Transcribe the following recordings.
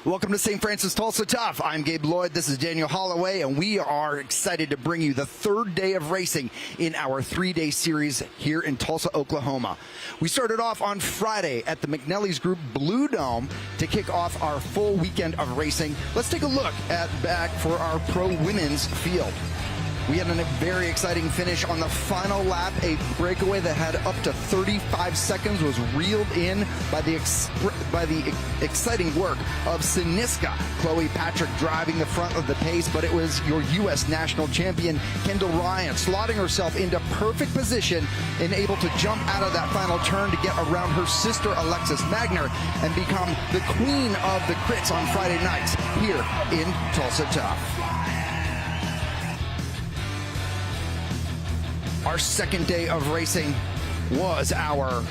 Welcome to St. Francis Tulsa Tough. I'm Gabe Lloyd. This is Daniel Holloway, and we are excited to bring you the third day of racing in our three-day series here in Tulsa, Oklahoma. We started off on Friday at the McNelly's Group Blue Dome to kick off our full weekend of racing. Let's take a look back for our pro women's field. We had a very exciting finish on the final lap. A breakaway that had up to 35 seconds was reeled in by the exciting work of Siniska. Chloe Patrick driving the front of the pace, but it was your U.S. national champion, Kendall Ryan, slotting herself into perfect position and able to jump out of that final turn to get around her sister, Alexis Magner, and become the queen of the crits on Friday nights here in Tulsa Tough. Our second day of racing was our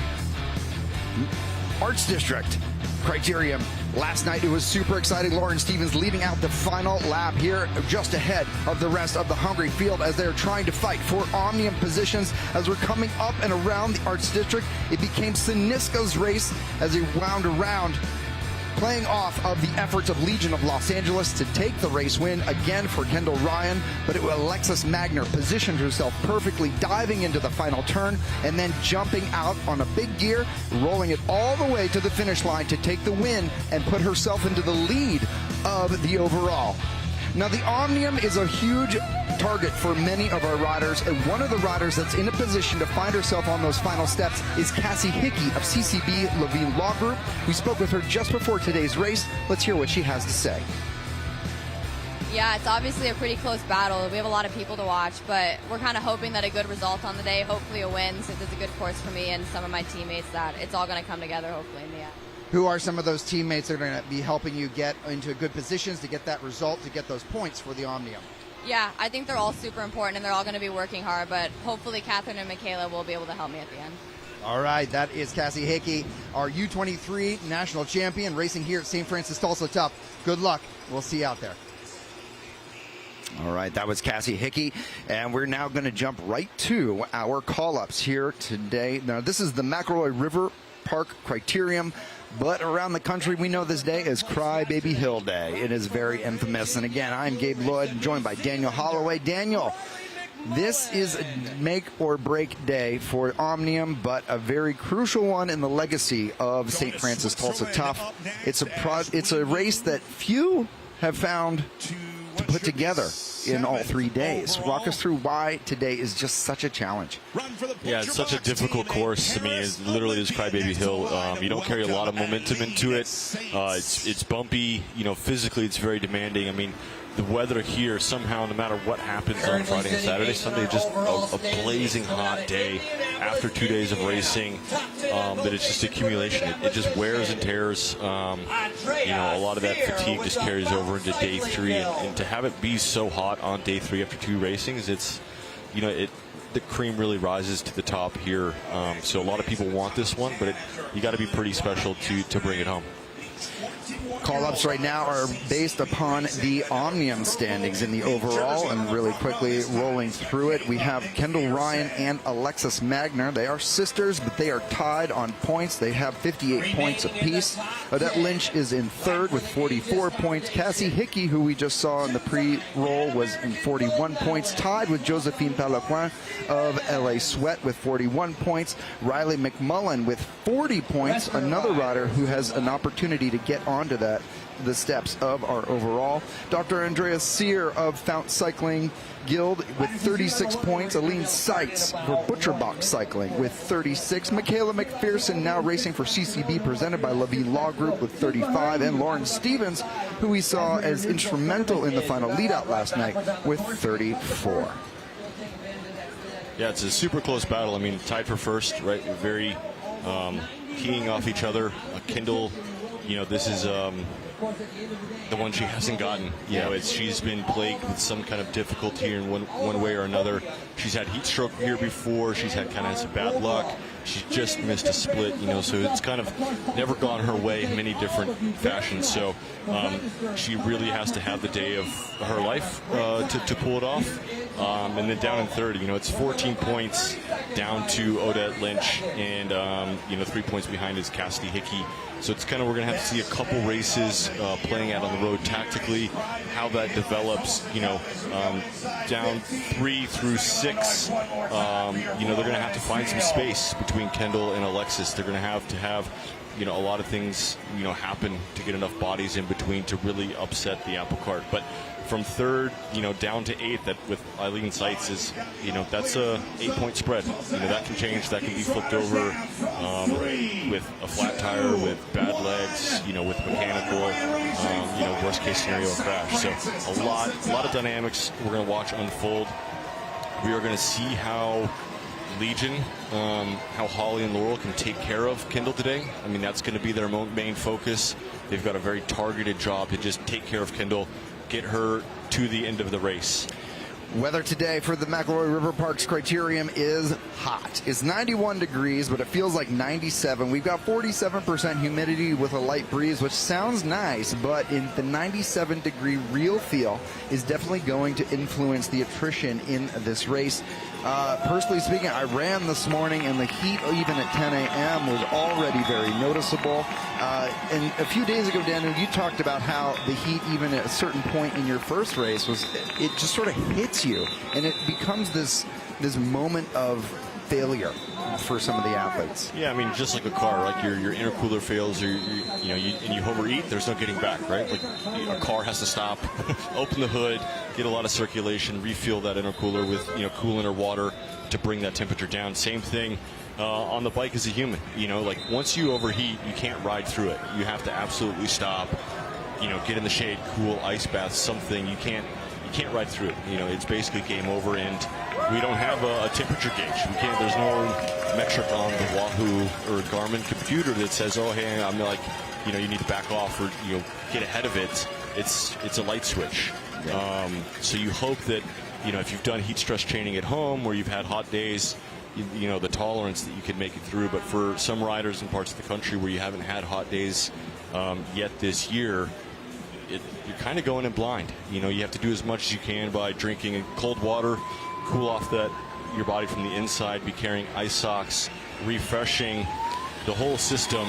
Arts District Criterium. Last night it was super exciting. Lauren Stevens leading out the final lap here just ahead of the rest of the hungry field as they're trying to fight for omnium positions. As we're coming up and around the Arts District, it became Siniska's race as he wound around, playing off of the efforts of Legion of Los Angeles to take the race win again for Kendall Ryan, but Alexis Magner positioned herself perfectly, diving into the final turn and then jumping out on a big gear, rolling it all the way to the finish line to take the win and put herself into the lead of the overall. Now, the Omnium is a huge target for many of our riders, and one of the riders that's in a position to find herself on those final steps is Cassie Hickey of CCB Levine Law Group. We spoke with her just before today's race. Let's hear what she has to say. Yeah, it's obviously a pretty close battle. We have a lot of people to watch, but we're kind of hoping that a good result on the day, hopefully a win, since it's a good course for me and some of my teammates, that it's all going to come together hopefully in the end. Who are some of those teammates that are going to be helping you get into good positions to get that result, to get those points for the Omnium? Yeah, I think they're all super important, and they're all going to be working hard, but hopefully Catherine and Michaela will be able to help me at the end. All right, that is Cassie Hickey, our U23 national champion, racing here at St. Francis Tulsa Tough. Good luck. We'll see you out there. All right, that was Cassie Hickey, and we're now going to jump right to our call-ups here today. Now, this is the McElroy River Parks Criterium, but around the country we know this day as Crybaby Hill Day. It is very infamous, and again, I'm Gabe Lloyd, joined by Daniel Holloway. Daniel, this is a make or break day for Omnium, but a very crucial one in the legacy of St. Francis Tulsa Tough. It's a race that few have found to put together in all 3 days. Walk us through why today is just such a challenge. Yeah, it's such a difficult course. I mean, it's literally this Crybaby Hill. You don't carry a lot of momentum into it. It's bumpy. You know, physically it's very demanding. I mean, the weather here somehow, no matter what happens on Friday and Saturday, Sunday, just a blazing hot day after 2 days of racing. That it's just accumulation. It just wears and tears. You know, a lot of that fatigue just carries over into day 3, and to have it be so hot on day 3 after 2 racings, it's, you know, the cream really rises to the top here. So a lot of people want this one, but you got to be pretty special to bring it home. Call-ups right now are based upon the Omnium standings in the overall, and really quickly rolling through it, we have Kendall Ryan and Alexis Magner. They are sisters, but they are tied on points. They have 58 points apiece. Odette Lynch is in third with 44 points. Cassie Hickey, who we just saw in the pre-roll, was in 41 points, tied with Josephine Palaquin of LA Sweat with 41 points. Riley McMullen with 40 points, another rider who has an opportunity to get onto the steps of our overall. Dr. Andrea Sear of Fount Cycling Guild with 36 points. Aline Seitz for Butcherbox Cycling with 36. Michaela McPherson now racing for CCB, presented by Levine Law Group, with 35. And Lauren Stevens, who we saw as instrumental in the final leadout last night, with 34. Yeah, it's a super close battle. I mean, tied for first, right? We're very keying off each other. Kendall, you know, this is the one she hasn't gotten. You know, she's been plagued with some kind of difficulty in one way or another. She's had heat stroke here before. She's had kind of some bad luck. She's just missed a split, you know, so it's kind of never gone her way in many different fashions. So she really has to have the day of her life to pull it off. And then down in third, it's 14 points down to Odette Lynch, and 3 points behind is Cassidy Hickey. So it's kind of, we're going to have to see a couple races playing out on the road tactically, how that develops, down 3 through 6. They're going to have to find some space between Kendall and Alexis. They're going to have a lot of things, happen to get enough bodies in between to really upset the apple cart. But from third, down to eighth, that with Eileen Seitz is, that's a 8-point spread. That can change. That can be flipped over with a flat tire, with bad legs, with mechanical, worst case scenario, a crash. So a lot of dynamics we're going to watch unfold. We are going to see how Legion, how Holly and Laurel can take care of Kendall today. I mean, that's going to be their main focus. They've got a very targeted job to just take care of Kendall, get her to the end of the race. Weather today for the McElroy River Parks Criterium is hot. It's 91 degrees, but it feels like 97. We've got 47% humidity with a light breeze, which sounds nice, but in the 97-degree real feel is definitely going to influence the attrition in this race. Personally speaking, I ran this morning, and the heat, even at 10 a.m., was already very noticeable. And a few days ago, Daniel, you talked about how the heat, even at a certain point in your first race, it just sort of hits you, and it becomes this moment of failure for some of the athletes. Yeah, I mean, just like a car, like your intercooler fails, or you overeat, there's no getting back, right? Like a car has to stop, open the hood, get a lot of circulation, refuel that intercooler with coolant or water to bring that temperature down. Same thing on the bike as a human. Like once you overheat, you can't ride through it. You have to absolutely stop. Get in the shade, cool, ice bath, something. You can't ride through it. It's basically game over, and we don't have a temperature gauge. There's no metric on the Wahoo or Garmin computer that says, oh, hey, I'm like, you need to back off or get ahead of it. It's a light switch. Yeah. So you hope that if you've done heat stress training at home or you've had hot days, the tolerance that you can make it through. But for some riders in parts of the country where you haven't had hot days yet this year, you're kind of going in blind. You have to do as much as you can by drinking cold water, cool off your body from the inside, be carrying ice socks, refreshing the whole system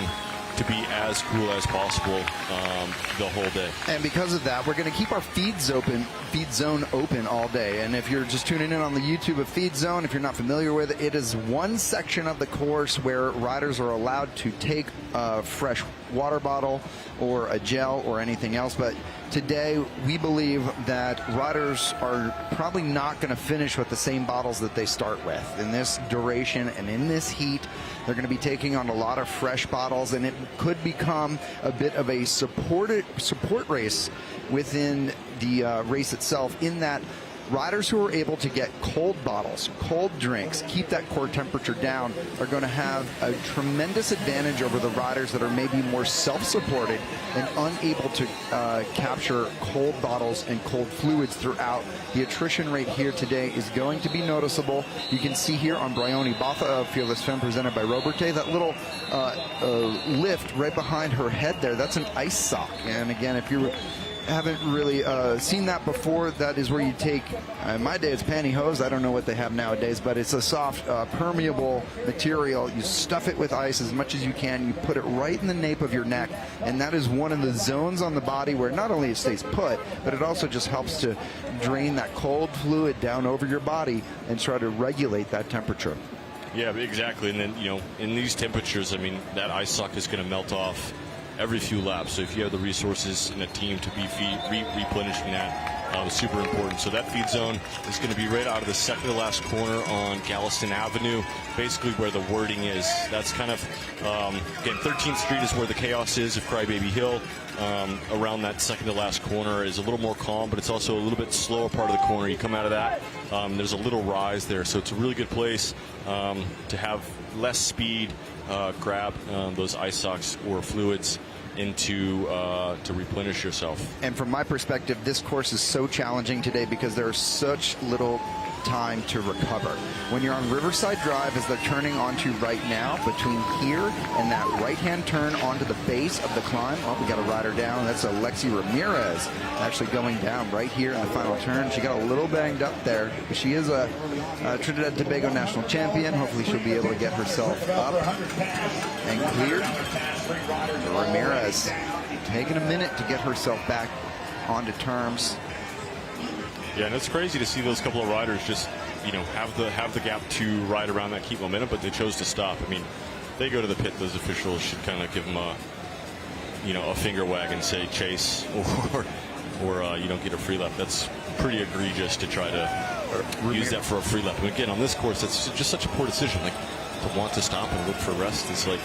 to be as cool as possible the whole day. And because of that, we're going to keep our feed zone open all day. And if you're just tuning in on the YouTube of Feed Zone, if you're not familiar with it, it is one section of the course where riders are allowed to take a fresh water bottle or a gel or anything else. But today, we believe that riders are probably not going to finish with the same bottles that they start with. In this duration and in this heat, they're going to be taking on a lot of fresh bottles, and it could become a bit of a support race within the race itself, in that riders who are able to get cold bottles, cold drinks, keep that core temperature down, are going to have a tremendous advantage over the riders that are maybe more self-supported and unable to capture cold bottles and cold fluids throughout. The attrition rate here today is going to be noticeable. You can see here on Bryony Botha of Fearless Femme presented by Roberte, that little lift right behind her head there, that's an ice sock. And again, if you haven't really seen that before, that is where you take, in my day it's pantyhose, I don't know what they have nowadays, but it's a soft permeable material. You stuff it with ice as much as you can, you put it right in the nape of your neck, and that is one of the zones on the body where not only it stays put, but it also just helps to drain that cold fluid down over your body and try to regulate that temperature. Yeah, exactly. And then in these temperatures, I mean, that ice sock is going to melt off every few laps. So if you have the resources in a team to be replenishing that, super important. So that feed zone is going to be right out of the second to last corner on Galveston Avenue, basically where the wording is. That's kind of, again, 13th Street is where the chaos is of Crybaby Hill. Around that second to last corner is a little more calm, but it's also a little bit slower part of the corner. You come out of that, there's a little rise there. So it's a really good place to have less speed, grab those ice socks or fluids into to replenish yourself. And from my perspective, this course is so challenging today because there are such little time to recover. When you're on Riverside Drive, as they're turning onto right now, between here and that right-hand turn onto the base of the climb, oh, we got a rider down. That's Alexi Ramirez actually going down right here in the final turn. She got a little banged up there, but she is a Trinidad and Tobago national champion. Hopefully she'll be able to get herself up and cleared. Ramirez taking a minute to get herself back onto terms. Yeah, and it's crazy to see those couple of riders just, have the gap to ride around that, keep momentum, but they chose to stop. I mean, they go to the pit, those officials should kind of give them a finger wag and say chase or you don't get a free lap. That's pretty egregious to try to use that for a free lap. And again, on this course, that's just such a poor decision. Like, to want to stop and look for rest is like,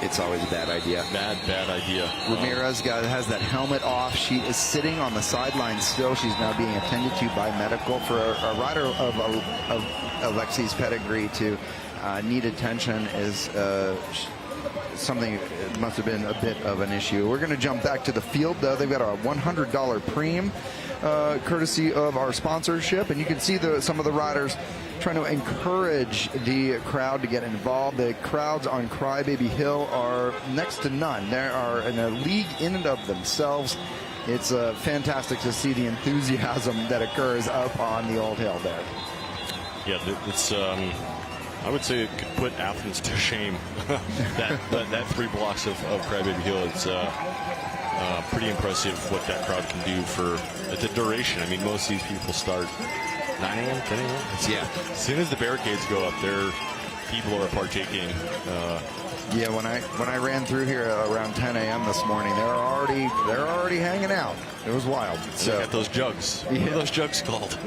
it's always a bad idea. Bad idea. Ramirez has that helmet off. She is sitting on the sideline still. She's now being attended to by medical. For a rider of Alexi's pedigree to need attention is something that must have been a bit of an issue. We're going to jump back to the field, though. They've got a $100 premium courtesy of our sponsorship, and you can see some of the riders trying to encourage the crowd to get involved. The crowds on Crybaby Hill are next to none. They are in a league in and of themselves. It's fantastic to see the enthusiasm that occurs up on the old hill there. Yeah, it's I would say it could put Athens to shame. that 3 blocks of Crybaby Hill. It's pretty impressive what that crowd can do for the duration. I mean, most of these people start 9 a.m., 10 a.m. Yeah. As soon as the barricades go up, people are partaking. Yeah, when I ran through here around 10 a.m. this morning, they're already hanging out. It was wild. So got those jugs. Yeah. What are those jugs called?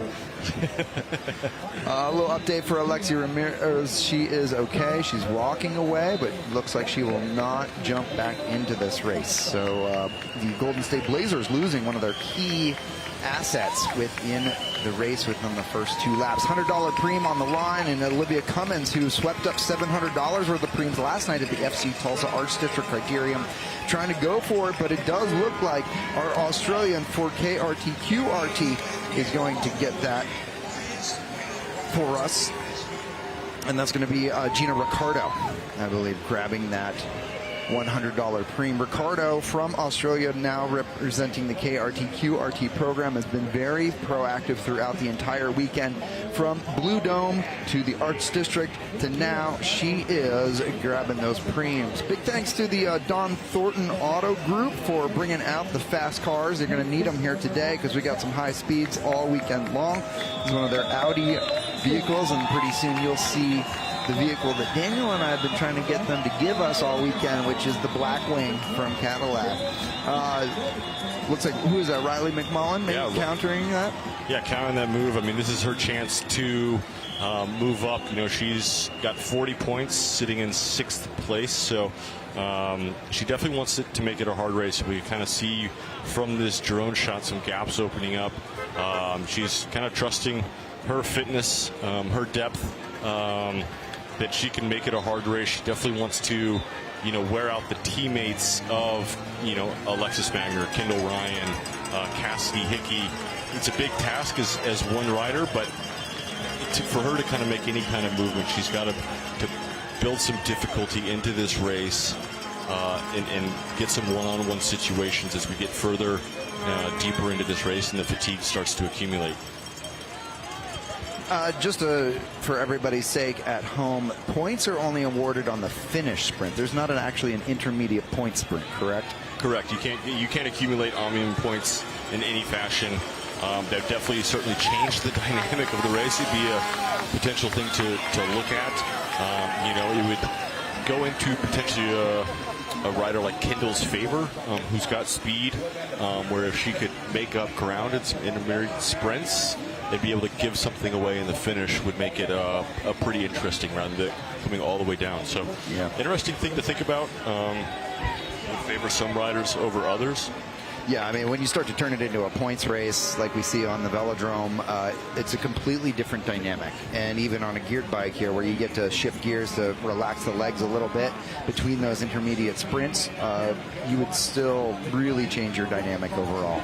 A little update for Alexi Ramirez. She is okay. She's walking away, but looks like she will not jump back into this race. So the Golden State Blazers losing one of their key assets within the race within the first 2 laps. $100 preem on the line, and Olivia Cummins, who swept up $700 worth of preems last night at the FC Tulsa Arts District Criterium, trying to go for it, but it does look like our Australian for KRT QRT is going to get that for us. And that's going to be Gina Ricardo, I believe, grabbing that $100 preem. Ricardo from Australia, now representing the KRT QRT program, has been very proactive throughout the entire weekend. From Blue Dome to the Arts District to now, she is grabbing those preems. Big thanks to the Don Thornton Auto Group for bringing out the fast cars. They're going to need them here today because we got some high speeds all weekend long. It's one of their Audi vehicles, and pretty soon you'll see the vehicle that Daniel and I have been trying to get them to give us all weekend, which is the Blackwing from Cadillac. Looks like, who is that, Riley McMullen countering that? Yeah, countering that move. I mean, this is her chance to move up. She's got 40 points, sitting in 6th place, so she definitely wants to make it a hard race. We kind of see from this drone shot some gaps opening up. She's kind of trusting her fitness, her depth, that she can make it a hard race. She definitely wants to, wear out the teammates of, Alexis Magner, Kendall Ryan, Cassidy Hickey. It's a big task as one rider, but for her to kind of make any kind of movement, she's got to build some difficulty into this race and get some one-on-one situations as we get further deeper into this race and the fatigue starts to accumulate. Just for everybody's sake at home, points are only awarded on the finish sprint. There's not actually an intermediate point sprint, correct? Correct. You can't accumulate Omnium points in any fashion. They've definitely certainly changed the dynamic of the race. It'd be a potential thing to look at. It would go into potentially a rider like Kendall's favor, who's got speed, where if she could make up ground in intermediate sprints, they'd be able to give something away in the finish, would make it a pretty interesting round coming all the way down. So, interesting thing to think about. Would favor some riders over others. Yeah, I mean, when you start to turn it into a points race like we see on the velodrome, it's a completely different dynamic. And even on a geared bike here, where you get to shift gears to relax the legs a little bit between those intermediate sprints, you would still really change your dynamic overall.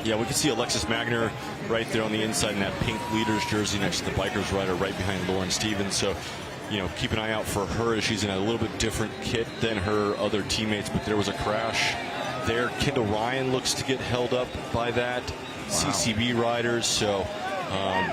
Yeah, we can see Alexis Magner right there on the inside in that pink leader's jersey next to the Bikers rider right behind Lauren Stevens. So, you know, keep an eye out for her as she's in a little bit different kit than her other teammates. But there was a crash there. Kendall Ryan looks to get held up by that. Wow. CCB riders. So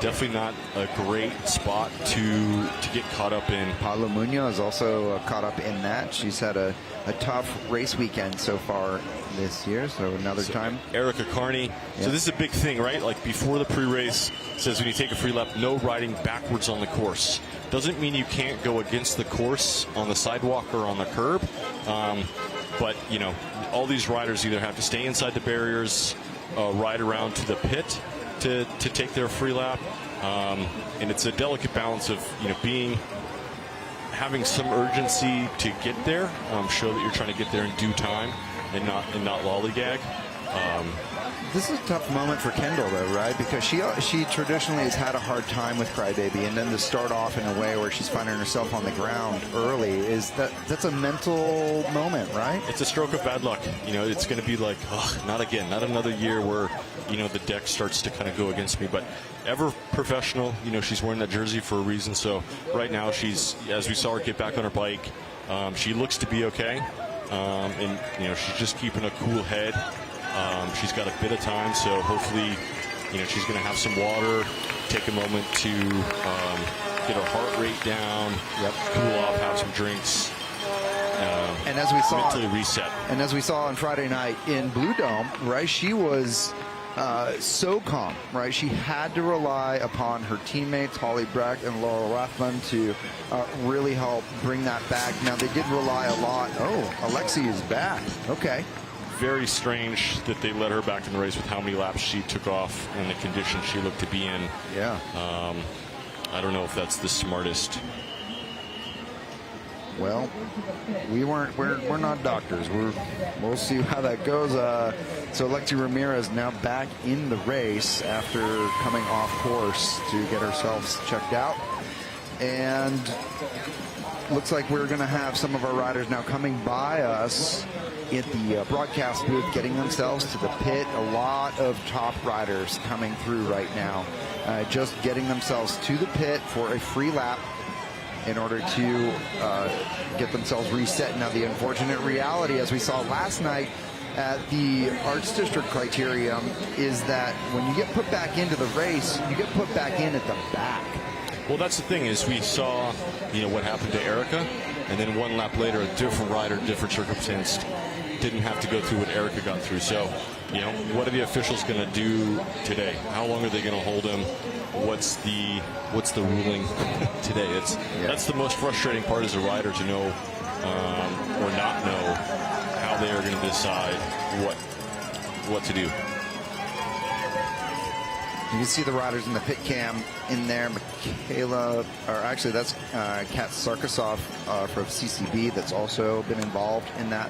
definitely not a great spot to get caught up in. Paula Munoz also caught up in that. She's had a tough race weekend so far this year, so another time. Erica Carney. Yep. So this is a big thing, right? Like before the pre-race, says when you take a free lap, no riding backwards on the course. Doesn't mean you can't go against the course on the sidewalk or on the curb. But, you know, all these riders either have to stay inside the barriers, ride around to the pit to take their free lap. And it's a delicate balance of, you know, having some urgency to get there, show that you're trying to get there in due time and not lollygag. This is a tough moment for Kendall, though, right? Because she traditionally has had a hard time with Crybaby, and then to start off in a way where she's finding herself on the ground early that's a mental moment, right? It's a stroke of bad luck. You know, it's going to be like, oh, not again, not another year where, you know, the deck starts to kind of go against me. But ever professional, you know, she's wearing that jersey for a reason. So right now she's, as we saw her get back on her bike, she looks to be okay. And, you know, she's just keeping a cool head. She's got a bit of time, so hopefully, you know, she's going to have some water, take a moment to get her heart rate down, cool off, have some drinks, and as we saw, mentally reset. And as we saw on Friday night in Blue Dome, right, she was so calm, right? She had to rely upon her teammates, Holly Breck and Laurel Rathman, to really help bring that back. Now, they did rely a lot. Oh, Alexi is back. Okay. Very strange that they let her back in the race with how many laps she took off and the condition she looked to be in. Yeah. I don't know if that's the smartest. Well, we're not doctors. We'll see how that goes. So Alexi Ramirez now back in the race after coming off course to get herself checked out, and looks like we're going to have some of our riders now coming by us at the broadcast booth, getting themselves to the pit. A lot of top riders coming through right now, just getting themselves to the pit for a free lap in order to get themselves reset. Now, the unfortunate reality, as we saw last night at the Arts District Criterium, is that when you get put back into the race, you get put back in at the back. Well, that's the thing, is we saw, you know, what happened to Erica, and then one lap later, a different rider, different circumstance, didn't have to go through what Erica got through. So, you know, what are the officials going to do today? How long are they going to hold him? What's the ruling today? That's the most frustrating part as a rider, to know or not know how they are going to decide what to do. You can see the riders in the pit cam in there. Michaela, or actually that's Kat Sarkisov from CCB that's also been involved in that.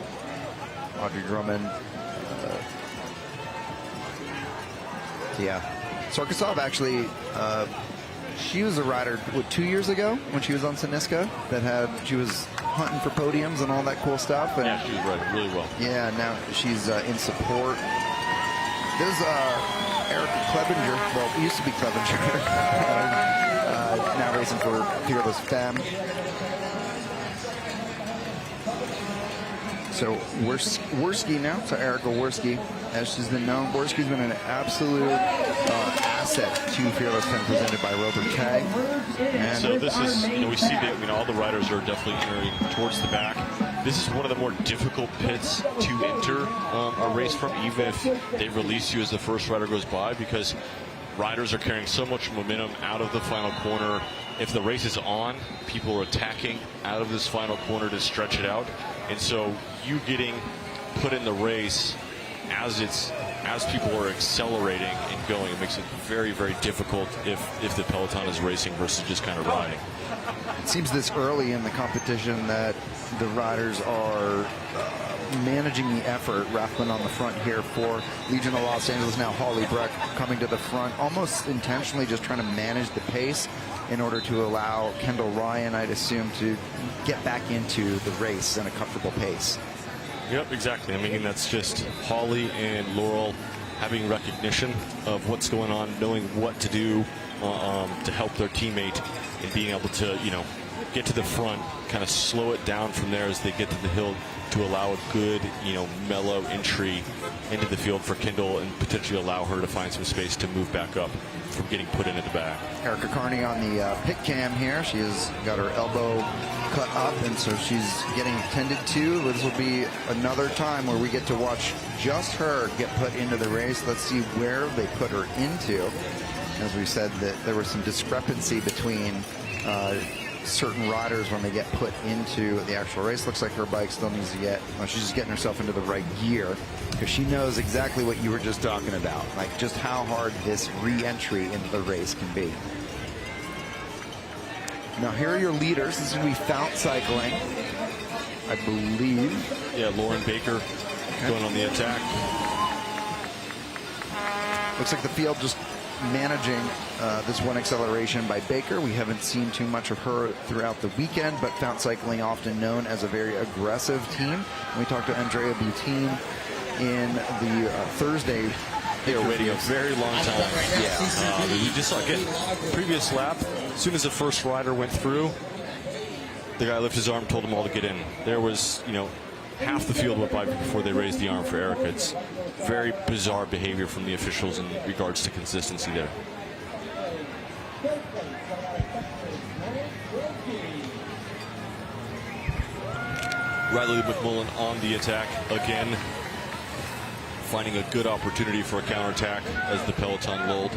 Audrey Drummond. Yeah. Sarkisov actually, she was a rider 2 years ago when she was on Siniska she was hunting for podiums and all that cool stuff. And yeah, she was riding really well. Yeah, now she's in support. There's Erica Clevenger. Well, it used to be Clevenger. Now racing for Fearless Femme. So Worski now, so Erica Worski, as she's been known. Worski's been an absolute asset to Fearless Femme, presented by Robert K. And so this is, you know, we see that, you know, all the riders are definitely entering towards the back. This is one of the more difficult pits to enter a race from, even if they release you as the first rider goes by, because riders are carrying so much momentum out of the final corner. If the race is on, people are attacking out of this final corner to stretch it out. And so you getting put in the race as people are accelerating and going, it makes it very, very difficult if the peloton is racing versus just kind of riding. It seems this early in the competition that the riders are managing the effort. Rathman on the front here for Legion of Los Angeles. Now Holly Breck coming to the front, almost intentionally just trying to manage the pace in order to allow Kendall Ryan, I'd assume, to get back into the race in a comfortable pace. Yep, exactly. I mean, that's just Holly and Laurel having recognition of what's going on, knowing what to do to help their teammate, and being able to, get to the front, kind of slow it down from there as they get to the hill to allow a good, mellow entry into the field for Kendall and potentially allow her to find some space to move back up from getting put in at the back. Erica Carney on the pit cam here. She has got her elbow cut up, and so she's getting tended to. This will be another time where we get to watch just her get put into the race. Let's see where they put her into. As we said, that there was some discrepancy between certain riders when they get put into the actual race. Looks like her bike still needs to get, she's just getting herself into the right gear, because she knows exactly what you were just talking about, like just how hard this re-entry into the race can be. Now here are your leaders. This is going to be Fount cycling, I believe. Yeah, Lauren Baker going on the attack. Looks like the field just managing this one acceleration by Baker. We haven't seen too much of her throughout the weekend, but Fount Cycling often known as a very aggressive team. We talked to Andrea Butine in the Thursday. They were waiting a very long time. Yeah. We just saw, again, previous lap, as soon as the first rider went through, the guy lifted his arm, told them all to get in. There was, half the field went by before they raised the arm for Erica. It's very bizarre behavior from the officials in regards to consistency there. Riley McMullen on the attack again, finding a good opportunity for a counterattack as the peloton lulled.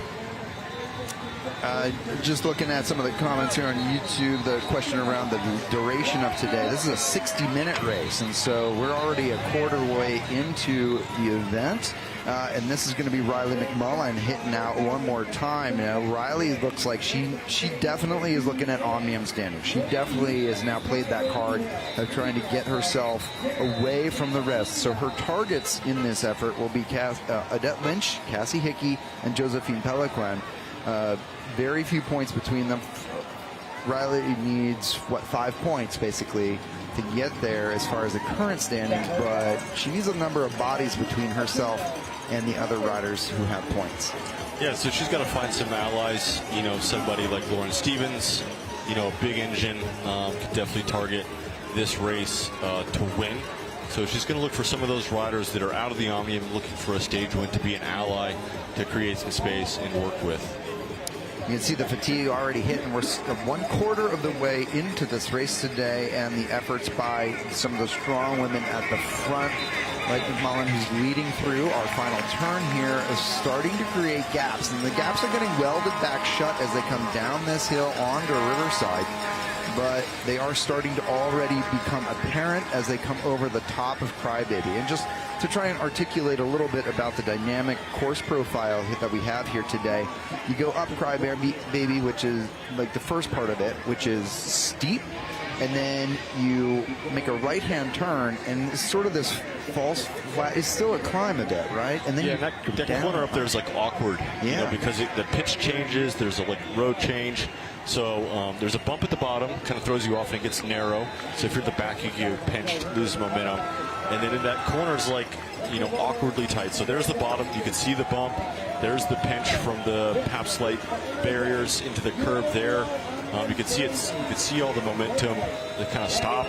Just looking at some of the comments here on YouTube, the question around the duration of today. This is a 60-minute race, and so we're already a quarter way into the event. And this is going to be Riley McMullen hitting out one more time. Riley looks like she definitely is looking at Omnium standing. She definitely has now played that card of trying to get herself away from the rest. So her targets in this effort will be Adette Lynch, Cassie Hickey, and Josephine Pelequin. Very few points between them. Riley needs, 5 points basically to get there as far as the current standings, but she needs a number of bodies between herself and the other riders who have points. Yeah, so she's got to find some allies, somebody like Lauren Stevens, a big engine, could definitely target this race to win. So she's going to look for some of those riders that are out of the Omnium, looking for a stage win to be an ally to create some space and work with. You can see the fatigue already hit, and we're 1/4 of the way into this race today, and the efforts by some of the strong women at the front, like McMullen, who's leading through. Our final turn here is starting to create gaps, and the gaps are getting welded back shut as they come down this hill onto Riverside, but they are starting to already become apparent as they come over the top of Crybaby. And just to try and articulate a little bit about the dynamic course profile that we have here today, you go up Crybaby, which is like the first part of it, which is steep, and then you make a right-hand turn, and it's sort of this false flat. It's still a climb a bit, right? And then that corner up there is like awkward, because the pitch changes. There's a road change. So there's a bump at the bottom, kind of throws you off, and it gets narrow. So if you're at the back, you get pinched, lose momentum. And then in that corner is awkwardly tight. So there's the bottom. You can see the bump. There's the pinch from the Pabst Light barriers into the curb there. You can see you can see all the momentum that kind of stop.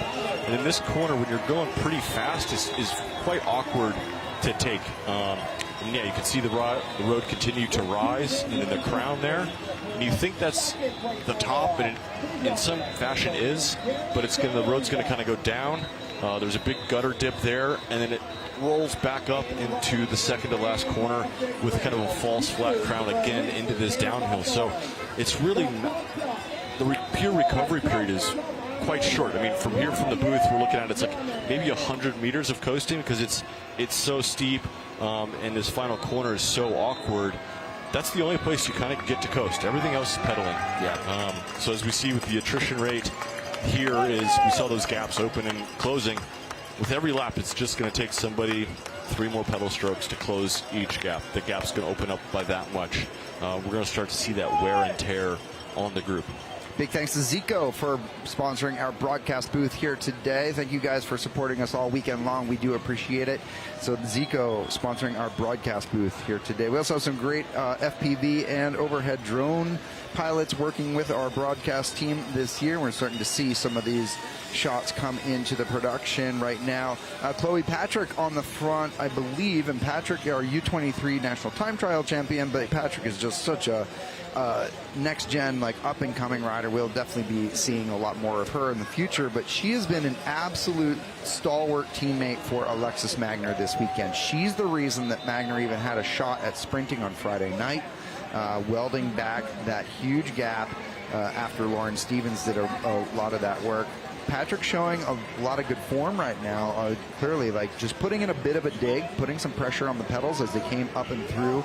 And in this corner, when you're going pretty fast, is quite awkward to take. And you can see the road continue to rise, and then the crown there. And you think that's the top, and it, in some fashion is, but the road's going to kind of go down. There's a big gutter dip there, and then it rolls back up into the second to last corner with kind of a false flat crown again into this downhill. So it's really the pure recovery period is quite short. I mean, from here from the booth, we're looking at it's like maybe 100 meters of coasting, because it's so steep, and this final corner is so awkward. That's the only place you kind of get to coast. Everything else is pedaling. Yeah. So as we see with the attrition rate here, is we saw those gaps open and closing. With every lap, it's just going to take somebody 3 more pedal strokes to close each gap. The gap's going to open up by that much. We're going to start to see that wear and tear on the group. Big thanks to Zico for sponsoring our broadcast booth here today. Thank you guys for supporting us all weekend long. We do appreciate it. So Zico sponsoring our broadcast booth here today. We also have some great FPV and overhead drone pilots working with our broadcast team this year. We're starting to see some of these shots come into the production right now. Chloe Patrick on the front, I believe, and Patrick, our U23 national time trial champion, but Patrick is just such a next gen, like up and coming rider. We'll definitely be seeing a lot more of her in the future, but she has been an absolute stalwart teammate for Alexis Magner this weekend. She's the reason that Magner even had a shot at sprinting on Friday night, welding back that huge gap after Lauren Stevens did a lot of that work. Patrick showing a lot of good form right now, clearly like just putting in a bit of a dig, putting some pressure on the pedals as they came up and through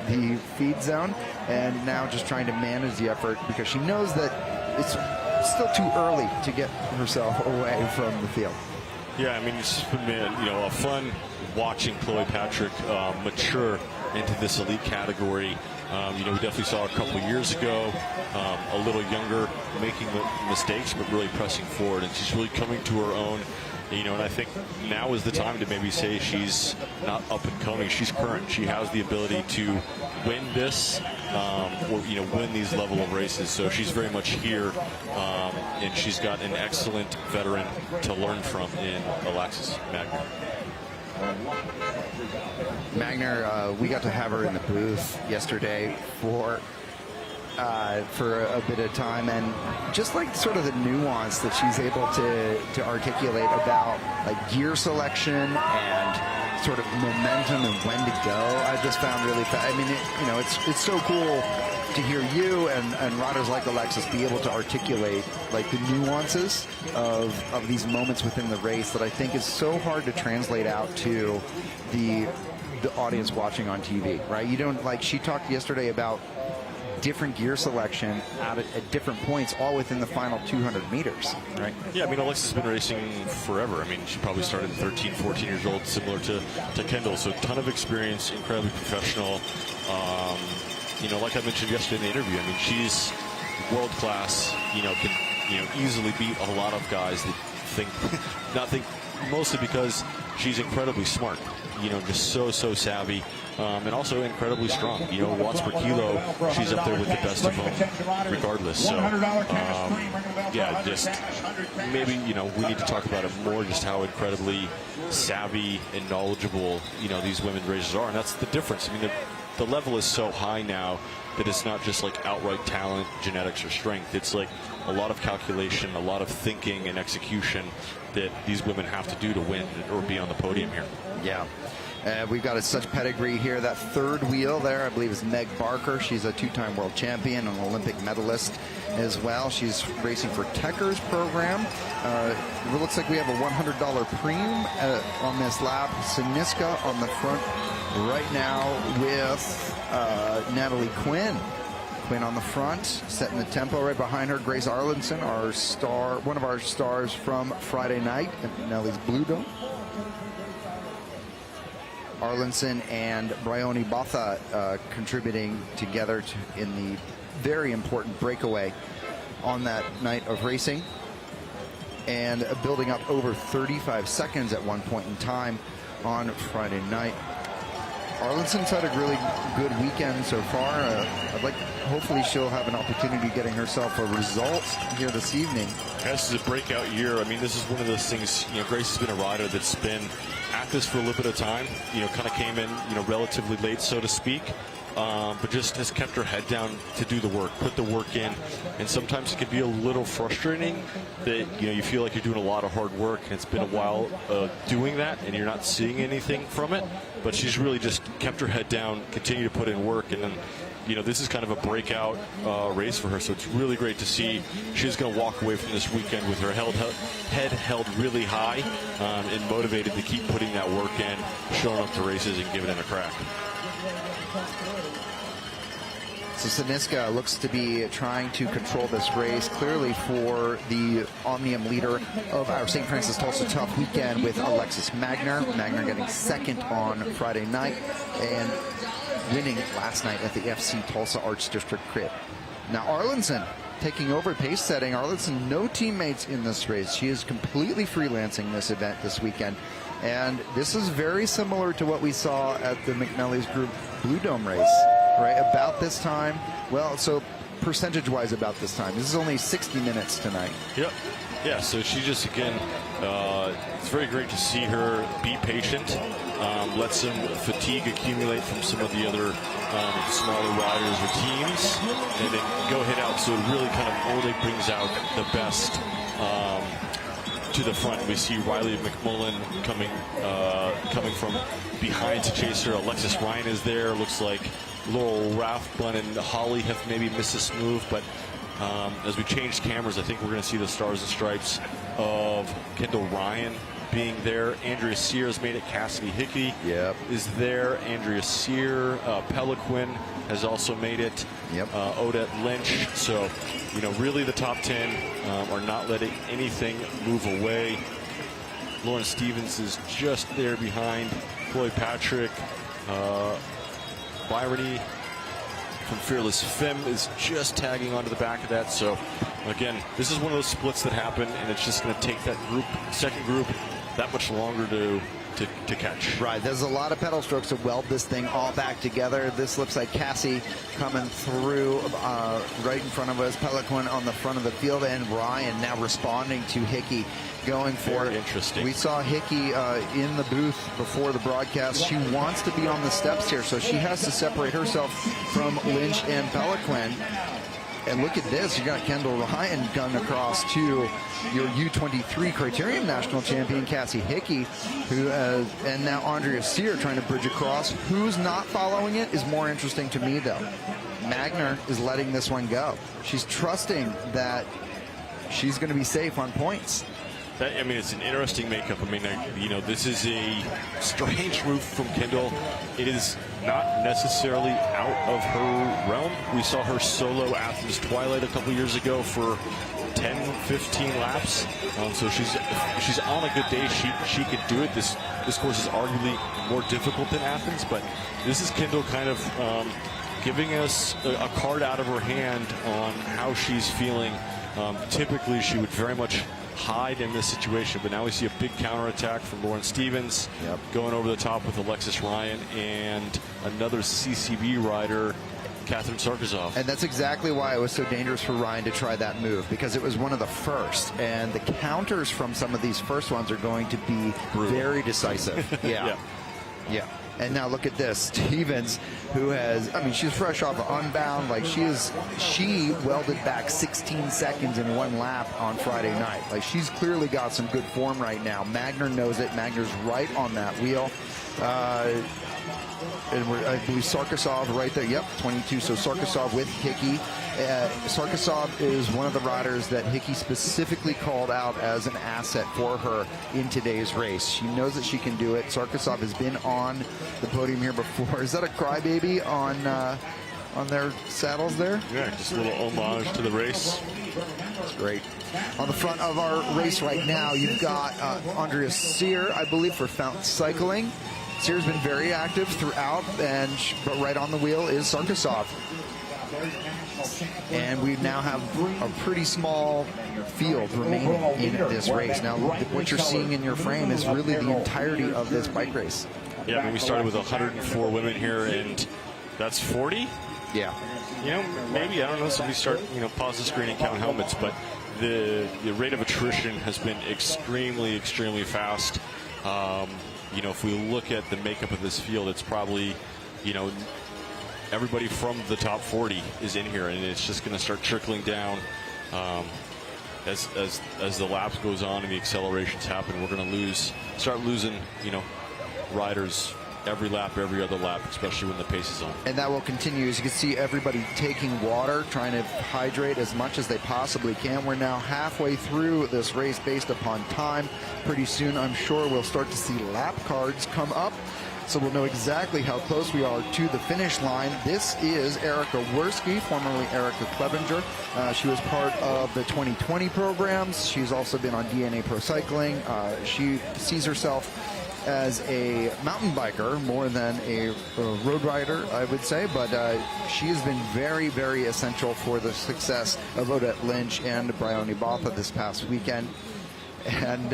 the feed zone, and now just trying to manage the effort because she knows that it's still too early to get herself away from the field. Yeah, I mean, it's been a fun watching Chloe Patrick mature into this elite category. We definitely saw her a couple of years ago, a little younger, making mistakes, but really pressing forward, and she's really coming to her own. And I think now is the time to maybe say she's not up and coming. She's current. She has the ability to win this, or win these level of races. So she's very much here, and she's got an excellent veteran to learn from in Alexis Magner. Magner, we got to have her in the booth yesterday for a bit of time, and just like sort of the nuance that she's able to articulate about like gear selection and sort of momentum and when to go, I just found really I mean, it's so cool to hear you and riders like Alexis be able to articulate like the nuances of these moments within the race that I think is so hard to translate out to the audience watching on TV, right? You don't, like, she talked yesterday about different gear selection at different points, all within the final 200 meters, right? Yeah, I mean, Alexis has been racing forever. I mean, she probably started 13, 14 years old, similar to Kendall. So a ton of experience, incredibly professional. Like I mentioned yesterday in the interview, I mean, she's world class, can easily beat a lot of guys that think, mostly because she's incredibly smart, just so savvy, and also incredibly strong. Watts per kilo, she's up there with the best of them regardless. So, just maybe, we need to talk about it more, just how incredibly savvy and knowledgeable, these women's racers are. And that's the difference. I mean, the level is so high now that it's not just like outright talent, genetics, or strength. It's like a lot of calculation, a lot of thinking and execution that these women have to do to win or be on the podium here. Yeah. We've got such pedigree here. That third wheel there, I believe, is Meg Barker. She's a two-time world champion, an Olympic medalist as well. She's racing for Techer's program. It looks like we have a $100 premium on this lap. Siniska on the front right now with Natalie Quinn. Quinn on the front, setting the tempo. Right behind her, Grace Arlinson, our star, one of our stars from Friday night at Nellie's Blue Dome. Arlinson and Bryony Botha contributing together in the very important breakaway on that night of racing, and building up over 35 seconds at one point in time on Friday night. Arlinson's had a really good weekend so far. Hopefully she'll have an opportunity getting herself a result here this evening. This is a breakout year. I mean, this is one of those things, Grace has been a rider that's been at this for a little bit of time, kind of came in, relatively late, so to speak, but just has kept her head down to do the work, put the work in. And sometimes it can be a little frustrating that, you feel like you're doing a lot of hard work and it's been a while doing that and you're not seeing anything from it. But she's really just kept her head down, continued to put in work, and then, this is kind of a breakout race for her. So it's really great to see she's going to walk away from this weekend with her head held really high and motivated to keep putting that work in, showing up to races and giving it a crack. So Siniska looks to be trying to control this race, clearly for the Omnium leader of our St. Francis Tulsa Tough weekend with Alexis Magner. Magner getting second on Friday night and winning last night at the FC Tulsa Arts District Crit. Now Arlinson taking over pace setting. Arlitzen, no teammates in this race. She is completely freelancing this event this weekend. And this is very similar to what we saw at the McNally's Group Blue Dome race, right? About this time. Well, so percentage-wise about this time. This is only 60 minutes tonight. Yep. Yeah, so she just, again, it's very great to see her be patient, let some fatigue accumulate from some of the other smaller riders or teams, and then go head out. So it really kind of only brings out the best to the front. We see Riley McMullen coming from behind to chase her. Alexis Ryan is there. Looks like Laurel Rathbun and Holly have maybe missed this move, but as we change cameras, I think we're going to see the stars and stripes of Kendall Ryan being there. Andrea Sears made it. Cassidy Hickey is there. Andrea Sear, Peliquin has also made it. Odette Lynch. So, you know, really the top 10 are not letting anything move away. Lauren Stevens is just there behind. Chloe Patrick, Byrony from Fearless Femme is just tagging onto the back of that. So again, this is one of those splits that happen, and it's just going to take that second group that much longer to catch. Right, there's a lot of pedal strokes to weld this thing all back together. This looks like Cassie coming through right in front of us. Peliquin on the front of the field, and Ryan now responding to Hickey, going for it. Interesting. We saw Hickey in the booth before the broadcast. She wants to be on the steps here, so she has to separate herself from Lynch and Peliquin. And look at this, you got Kendall Ryan going across to your U23 Criterium National Champion, Cassie Hickey, who and now Andrea Sear trying to bridge across. Who's not following it is more interesting to me, though. Magner is letting this one go. She's trusting that she's going to be safe on points. I mean, it's an interesting makeup. I mean, you know, this is a strange move from Kendall. It is not necessarily out of her realm. We saw her solo Athens Twilight a couple years ago for 10, 15 laps. So she's on a good day. She could do it. This course is arguably more difficult than Athens, but this is Kendall kind of giving us a card out of her hand on how she's feeling. Typically, she would very much hide in this situation, but now we see a big counterattack from Lauren Stevens going over the top with Alexis Ryan and another CCB rider, Catherine Sarkisov. And that's exactly why it was so dangerous for Ryan to try that move, because it was one of the first, and the counters from some of these first ones are going to be very decisive. Yeah. And now look at this, Stevens, who has, I mean, she's fresh off of Unbound. Like, she welded back 16 seconds in one lap on Friday night. Like, she's clearly got some good form right now. Magner knows it. Magner's right on that wheel. And I believe Sarkisov right there. Yep, 22. So Sarkisov with Hickey. Sarkisov is one of the riders that Hickey specifically called out as an asset for her in today's race. She knows that she can do it. Sarkisov has been on the podium here before. Is that a crybaby on their saddles there? Yeah, just a little homage to the race. That's great. On the front of our race right now, you've got Andrea Sear, I believe, for Fountain Cycling. Sear's been very active throughout, but right on the wheel is Sarkisov. And we now have a pretty small field remaining in this race. Now, what you're seeing in your frame is really the entirety of this bike race. Yeah, I mean, we started with 104 women here, and that's 40? Yeah. You know, maybe, I don't know, somebody start, pause the screen and count helmets, but the rate of attrition has been extremely, extremely fast. If we look at the makeup of this field, it's probably, everybody from the top 40 is in here, and it's just going to start trickling down as the laps goes on and the accelerations happen. We're going to start losing, riders every lap, every other lap, especially when the pace is on. And that will continue. As you can see, everybody taking water, trying to hydrate as much as they possibly can. We're now halfway through this race based upon time. Pretty soon, I'm sure we'll start to see lap cards come up, so we'll know exactly how close we are to the finish line. This is Erica Werski, formerly Erica Clevenger. She was part of the 2020 programs. She's also been on DNA Pro Cycling. She sees herself as a mountain biker more than a road rider, I would say, but she has been very, very essential for the success of Odette Lynch and Bryony Botha this past weekend. And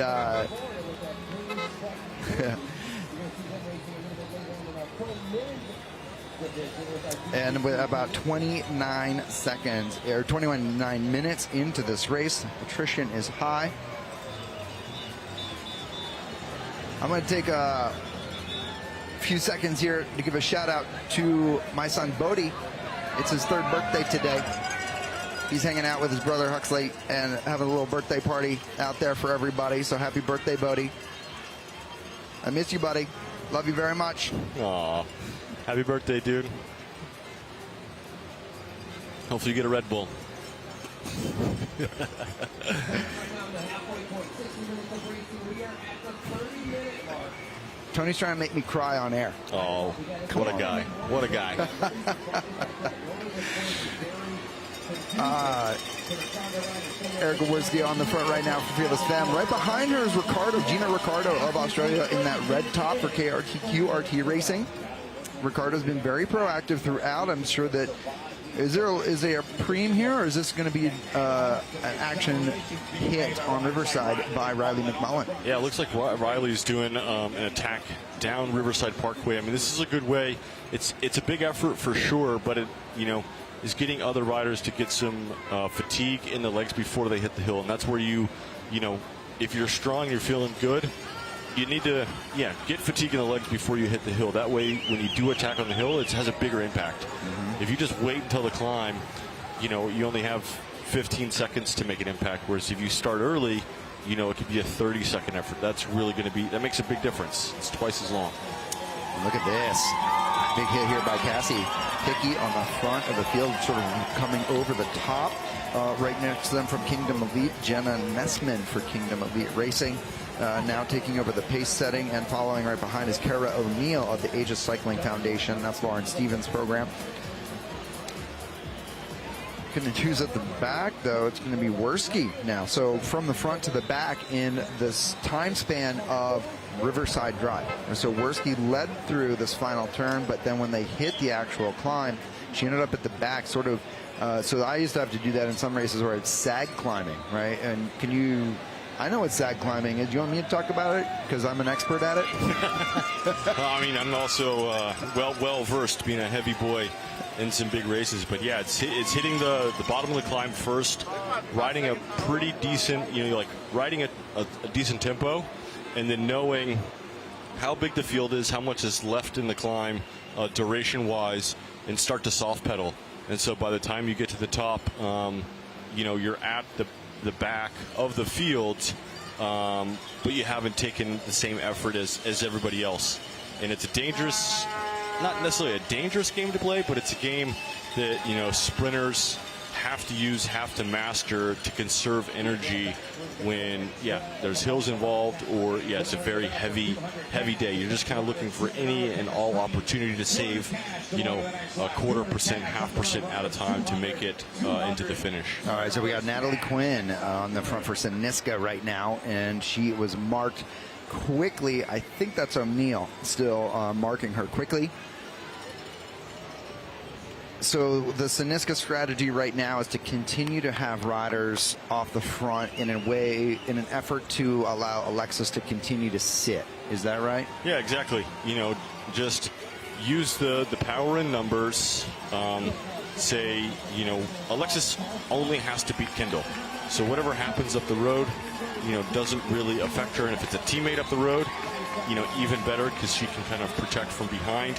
and with about 29 seconds, or 29 minutes into this race, attrition is high. I'm going to take a few seconds here to give a shout out to my son Bodie. It's his 3rd birthday today. He's hanging out with his brother Huxley and having a little birthday party out there for everybody. So happy birthday, Bodie. I miss you, buddy. Love you very much. Aw, happy birthday, dude. Hopefully you get a Red Bull. Tony's trying to make me cry on air. Oh, what a guy. What a guy. Erica Worski on the front right now for Fearless Femme. Right behind her is Gina Ricardo of Australia in that red top for KRTQ RT Racing. Ricardo's been very proactive throughout. I'm sure that is there a preem here, or is this going to be an action hit on Riverside by Riley McMullen? Yeah, it looks like Riley's doing an attack down Riverside Parkway. I mean, this is a good way. It's a big effort for sure, but it is getting other riders to get some fatigue in the legs before they hit the hill, and that's where if you're strong, you're feeling good, you need to get fatigue in the legs before you hit the hill. That way, when you do attack on the hill, it has a bigger impact. Mm-hmm. If you just wait until the climb, you only have 15 seconds to make an impact. Whereas if you start early, it could be a 30-second effort. That makes a big difference. It's twice as long. Look at this. Big hit here by Cassie Hickey on the front of the field, sort of coming over the top. Right next to them from Kingdom Elite, Jenna Nessman for Kingdom Elite Racing. Now taking over the pace setting, and following right behind is Kara O'Neill of the Aegis Cycling Foundation. That's Lauren Stevens' program. Going to choose at the back, though. It's going to be Worski now. So from the front to the back in this time span of Riverside Drive. And so Worski led through this final turn, but then when they hit the actual climb, she ended up at the back, sort of. So I used to have to do that in some races where it's sag climbing, right? And I know what sag climbing is. Do you want me to talk about it? Because I'm an expert at it. I mean, I'm also well versed, being a heavy boy in some big races. But yeah, it's hitting the bottom of the climb first, riding a pretty decent, riding a decent tempo, and then knowing how big the field is, how much is left in the climb, duration-wise, and start to soft pedal. And so by the time you get to the top, you're at the back of the field, but you haven't taken the same effort as everybody else. And it's not necessarily a dangerous game to play, but it's a game that sprinters have to master to conserve energy when there's hills involved, or it's a very heavy day. You're just kind of looking for any and all opportunity to save a 0.25%, 0.5% at a time to make it into the finish. All right, so we got Natalie Quinn on the front for Siniska right now, and she was marked quickly. I think that's O'Neill still marking her quickly. So the Siniska strategy right now is to continue to have riders off the front in an effort to allow Alexis to continue to sit. Is that right? Yeah, exactly. Just use the power in numbers. Alexis only has to beat Kendall. So whatever happens up the road, doesn't really affect her. And if it's a teammate up the road, even better, because she can kind of protect from behind.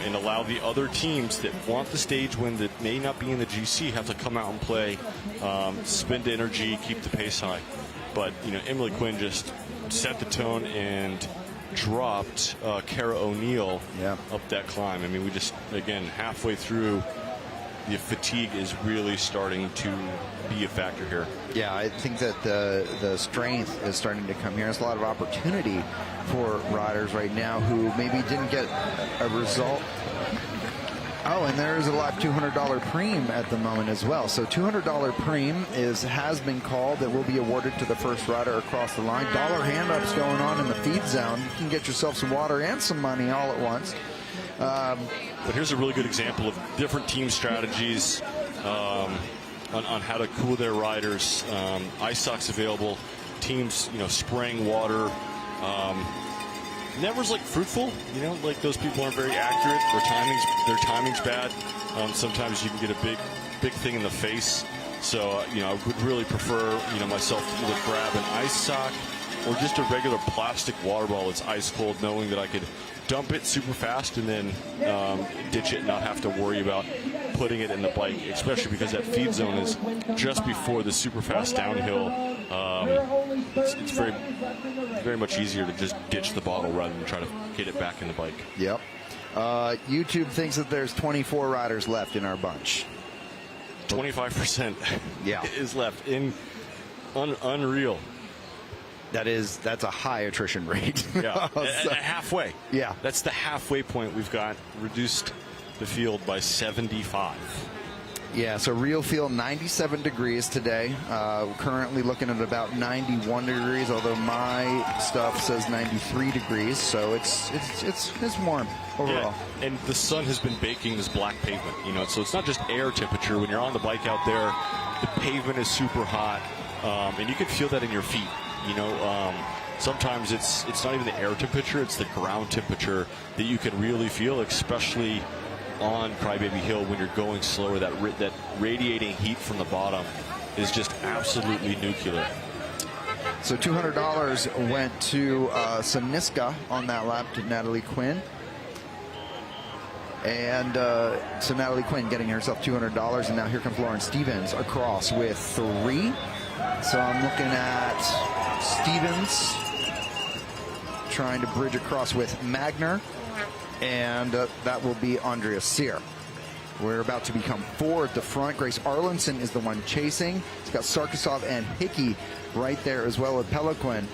And allow the other teams that want the stage win that may not be in the GC have to come out and play, spend energy, keep the pace high. But, Emily Quinn just set the tone and dropped Kara O'Neill up that climb. I mean, we just, again, halfway through, the fatigue is really starting to be a factor here. Yeah, I think that the strength is starting to come here. There's a lot of opportunity for riders right now who maybe didn't get a result Oh, and there is a live $200 preem at the moment as well. So $200 preem has been called that will be awarded to the first rider across the line. Dollar hand-ups going on in the feed zone. You can get yourself some water and some money all at once. But here's a really good example of different team strategies on how to cool their riders. Ice socks available. Teams, spraying water. Never's like fruitful, like those people aren't very accurate. Their timing's bad. Sometimes you can get a big thing in the face. So I would really prefer myself to either grab an ice sock or just a regular plastic water bottle that's ice cold, knowing that I could dump it super fast and then ditch it and not have to worry about putting it in the bike, especially because that feed zone is just before the super fast downhill. It's very much easier to just ditch the bottle rather than try to get it back in the bike. Yep. YouTube thinks that there's 24 riders left in our bunch. 25% is left. Unreal. That's a high attrition rate. Yeah, halfway. Yeah. That's the halfway point. We've got reduced the field by 75. Yeah, so real field 97 degrees today. Currently looking at about 91 degrees, although my stuff says 93 degrees, so it's warm overall. Yeah. And the sun has been baking this black pavement, so it's not just air temperature. When you're on the bike out there, the pavement is super hot, and you can feel that in your feet. Sometimes it's not even the air temperature, it's the ground temperature that you can really feel, especially on Crybaby Hill when you're going slower. That radiating heat from the bottom is just absolutely nuclear. So $200 went to Saniska on that lap to Natalie Quinn. And so Natalie Quinn getting herself $200, and now here comes Lauren Stevens across with 3. So I'm looking at Stevens trying to bridge across with Magner, and that will be Andrea Sear. We're about to become 4 at the front. Grace Arlinson is the one chasing. It's got Sarkisov and Hickey right there as well with Peliquin.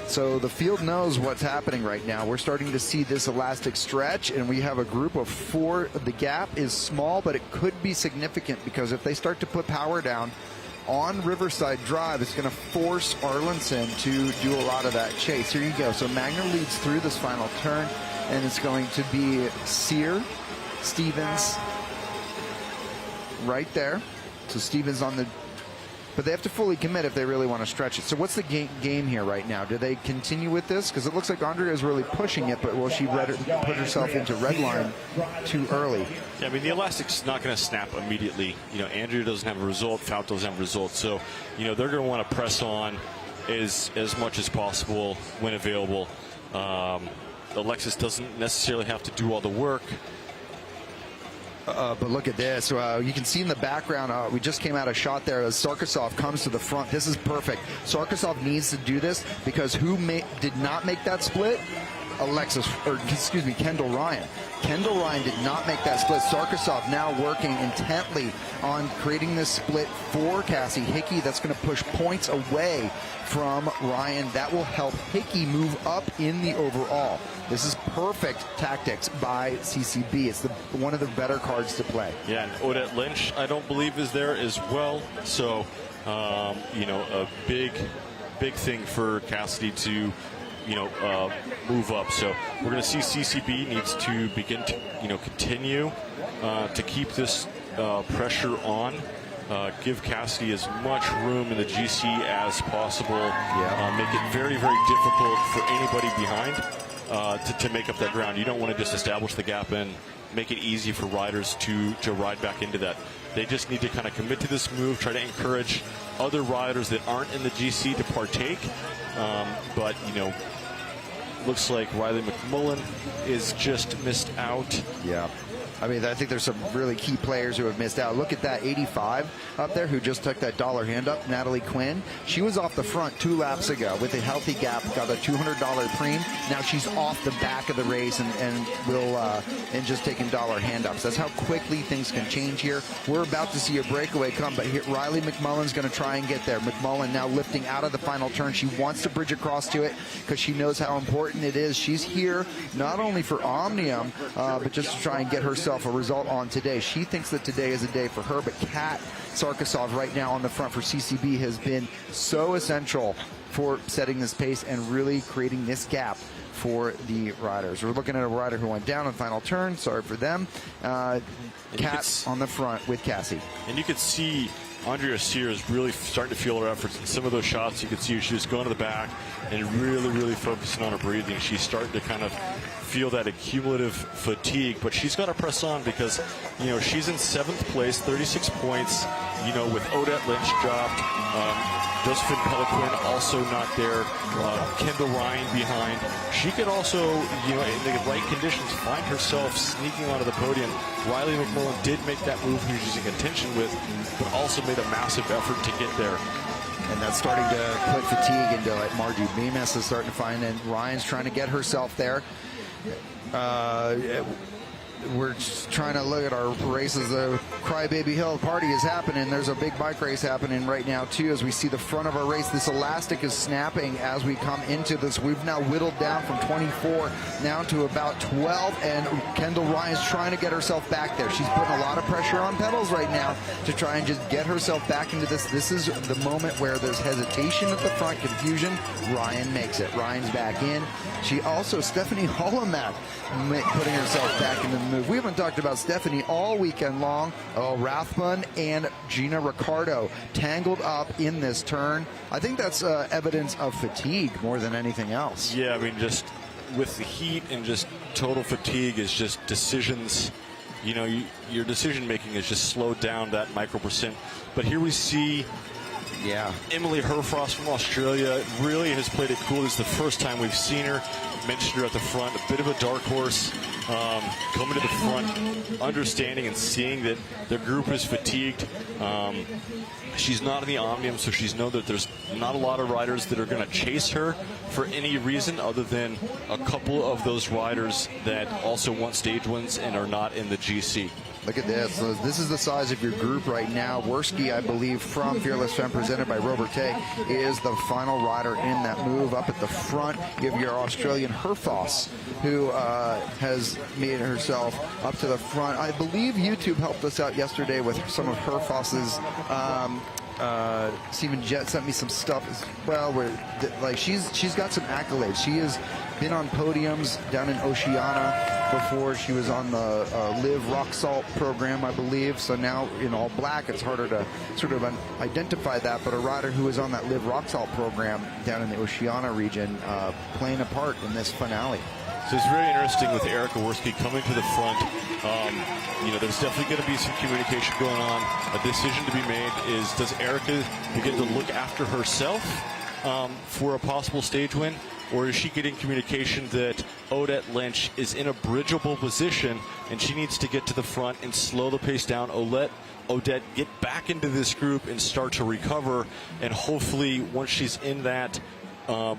So the field knows what's happening right now. We're starting to see this elastic stretch, and we have a group of 4. The gap is small, but it could be significant, because if they start to put power down on Riverside Drive, it's going to force Arlinson to do a lot of that chase. Here you go. So Magner leads through this final turn, and it's going to be Sear, Stevens right there. So Stevens on the... But they have to fully commit if they really want to stretch it. So what's the game here right now? Do they continue with this? Because it looks like Andrea is really pushing it, but will she put herself into red line too early? Yeah, I mean, the elastic's not going to snap immediately. Andrea doesn't have a result, Fout doesn't have a result. So, they're going to want to press on as much as possible when available. Alexis doesn't necessarily have to do all the work. But look at this. You can see in the background, we just came out a shot there as Sarkisov comes to the front. This is perfect. Sarkisov needs to do this, because who did not make that split? Kendall Ryan. Kendall Ryan did not make that split. Sarkisov now working intently on creating this split for Cassie Hickey. That's going to push points away from Ryan. That will help Hickey move up in the overall. This is perfect tactics by CCB. It's one of the better cards to play. Yeah, and Odette Lynch, I don't believe, is there as well. So, a big thing for Cassidy to move up. So we're going to see CCB needs to begin to continue to keep this pressure on. Give Cassidy as much room in the GC as possible. Make it very, very difficult for anybody behind to make up that ground. You don't want to just establish the gap and make it easy for riders to ride back into that. They just need to kind of commit to this move, try to encourage other riders that aren't in the GC to partake. But looks like Riley McMullen is just missed out. Yeah. I mean, I think there's some really key players who have missed out. Look at that 85 up there who just took that dollar hand up, Natalie Quinn. She was off the front 2 laps ago with a healthy gap, got a $200 preem. Now she's off the back of the race and just taking dollar hand ups. That's how quickly things can change here. We're about to see a breakaway come, but here Riley McMullen's going to try and get there. McMullen now lifting out of the final turn. She wants to bridge across to it because she knows how important it is. She's here not only for Omnium, but just to try and get herself herself a result on today. She thinks that today is a day for her, but Kat Sarkisov right now on the front for CCB has been so essential for setting this pace and really creating this gap for the riders. We're looking at a rider who went down on final turn. Sorry for them. Kat on the front with Cassie. And you could see Andrea Sear is really starting to feel her efforts. In some of those shots, you could see she was going to the back and really focusing on her breathing. She's starting to kind of feel that accumulative fatigue, but she's got to press on because, you know, she's in 7th place, 36 points, you know, with Odette Lynch dropped. Josephine Peliquin also not there. Kendall Ryan behind. She could also, you know, in the right conditions, find herself sneaking onto the podium. Riley McMullen did make that move he was using attention with, but also made a massive effort to get there. And that's starting to put fatigue into it. Margie Bemis is starting to find, and Ryan's trying to get herself there. We're just trying to look at our races. The Crybaby Hill party is happening. There's a big bike race happening right now, too, as we see the front of our race. This elastic is snapping as we come into this. We've now whittled down from 24 now to about 12, and Kendall Ryan's trying to get herself back there. She's putting a lot of pressure on pedals right now to try and just get herself back into this. This is the moment where there's hesitation at the front, confusion. Ryan makes it. Ryan's back in. She also, Stephanie Holomack, putting herself back into the move. We haven't talked about Stephanie all weekend long. Oh, Rathbun and Gina Ricardo tangled up in this turn. I think that's evidence of fatigue more than anything else. Yeah, I mean, just with the heat and just total fatigue is just decisions. You know, your decision making is just slowed down that micro%. But here we see, Emily Herfrost from Australia really has played it cool. This is the first time we've seen her. Mentioned her at the front, a bit of a dark horse, coming to the front, understanding and seeing that the group is fatigued. She's not in the Omnium, so she's know that there's not a lot of riders that are going to chase her for any reason other than a couple of those riders that also want stage wins and are not in the GC. Look at this. So this is the size of your group right now. Worski, I believe, from Fearless Femme, presented by Robertet, is the final rider in that move. Up at the front, you have your Australian Herfoss, who has made herself up to the front. I believe YouTube helped us out yesterday with some of Herfoss's. Stephen Jett sent me some stuff as well, where like she's got some accolades. She has been on podiums down in Oceania before. She was on the Live Rock Salt program, I believe. So now in all black, it's harder to sort of identify that. But a rider who was on that Live Rock Salt program down in the Oceania region playing a part in this finale. So it's very interesting with Erica Worski coming to the front. You know, there's definitely going to be some communication going on. A decision to be made is, does Erica begin to look after herself for a possible stage win? Or is she getting communication that Odette Lynch is in a bridgeable position and she needs to get to the front and slow the pace down? Odette get back into this group and start to recover, and hopefully once she's in that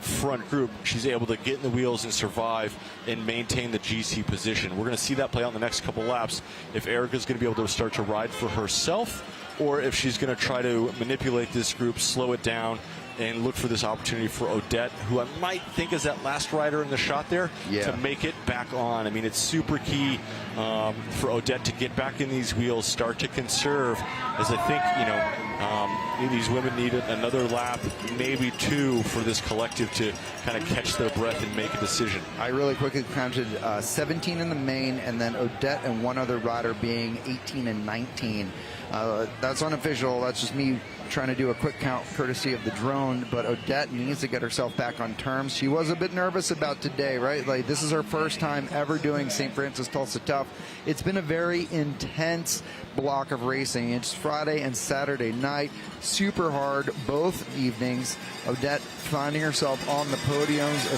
front group, she's able to get in the wheels and survive and maintain the GC position. We're going to see that play out in the next couple laps, if Erica's going to be able to start to ride for herself or if she's going to try to manipulate this group, slow it down, and look for this opportunity for Odette, who I might think is that last rider in the shot there, to make it back on. I mean, it's super key for Odette to get back in these wheels, start to conserve, as I think, you know, these women need another lap, maybe two, for this collective to kind of catch their breath and make a decision. I really quickly counted 17 in the main, and then Odette and one other rider being 18 and 19. That's unofficial. That's just me trying to do a quick count courtesy of the drone, but Odette needs to get herself back on terms. She was a bit nervous about today, right? Like, this is her first time ever doing St. Francis Tulsa Tough. It's been a very intense block of racing. It's Friday and Saturday night, super hard both evenings. Odette finding herself on the podiums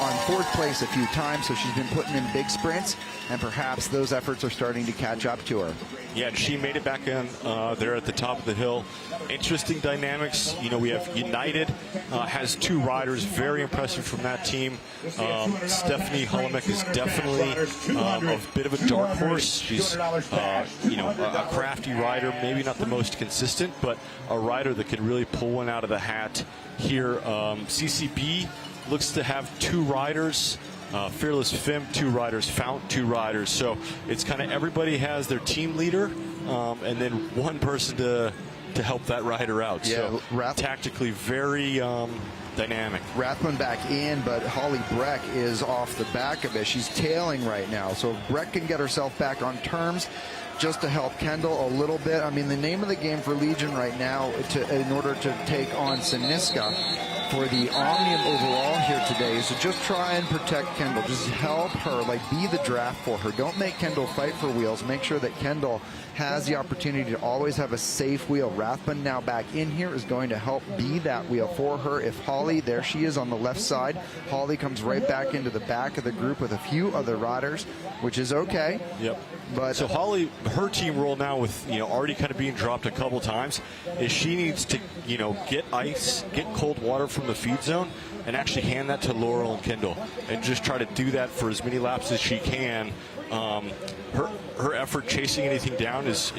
on fourth place a few times, so she's been putting in big sprints, and perhaps those efforts are starting to catch up to her. Yeah, she made it back in there at the top of the hill. Interesting dynamics. You know, we have United has two riders, very impressive from that team. Stephanie Holomek is definitely a bit of a dark horse. She's, you know, a crafty rider, maybe not the most consistent, but a rider that can really pull one out of the hat here. CCB looks to have two riders Fearless Fim, 2 riders, Fount, 2 riders. So it's kind of everybody has their team leader, and then one person to help that rider out. Yeah, so tactically very dynamic. Rathbun back in, but Holly Breck is off the back of it. She's tailing right now. So if Breck can get herself back on terms just to help Kendall a little bit. I mean, the name of the game for Legion right now, in order to take on Siniska for the Omnium overall here today, is to just try and protect Kendall. Just help her, like, be the draft for her. Don't make Kendall fight for wheels. Make sure that Kendall has the opportunity to always have a safe wheel. Rathbun now back in here is going to help be that wheel for her. If Holly, there she is on the left side, Holly comes right back into the back of the group with a few other riders, which is okay. Yep. But so Holly, her team role now with, already kind of being dropped a couple times, is she needs to, get ice, get cold water from the feed zone, and actually hand that to Laurel and Kendall, and just try to do that for as many laps as she can. Her effort chasing anything down is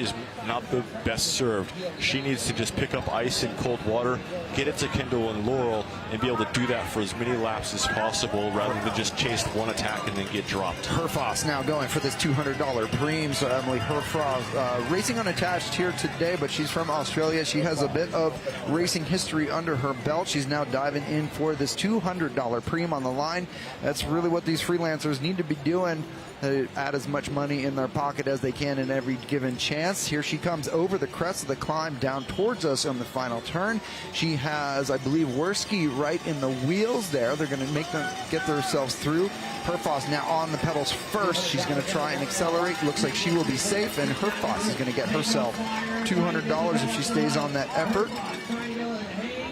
not the best served. She needs to just pick up ice and cold water, get it to Kendall and Laurel, and be able to do that for as many laps as possible rather than just chase one attack and then get dropped. Herfoss now going for this $200 premium. So Emily Herfoss racing unattached here today, but she's from Australia. She has a bit of racing history under her belt. She's now diving in for this $200 premium on the line. That's really what these freelancers need to be doing. Add as much money in their pocket as they can in every given chance. Here she comes over the crest of the climb down towards us on the final turn. She has, I believe, Worski right in the wheels there. They're going to make them get themselves through. Herfoss now on the pedals first. She's going to try and accelerate. Looks like she will be safe, and Herfoss is going to get herself $200 if she stays on that effort.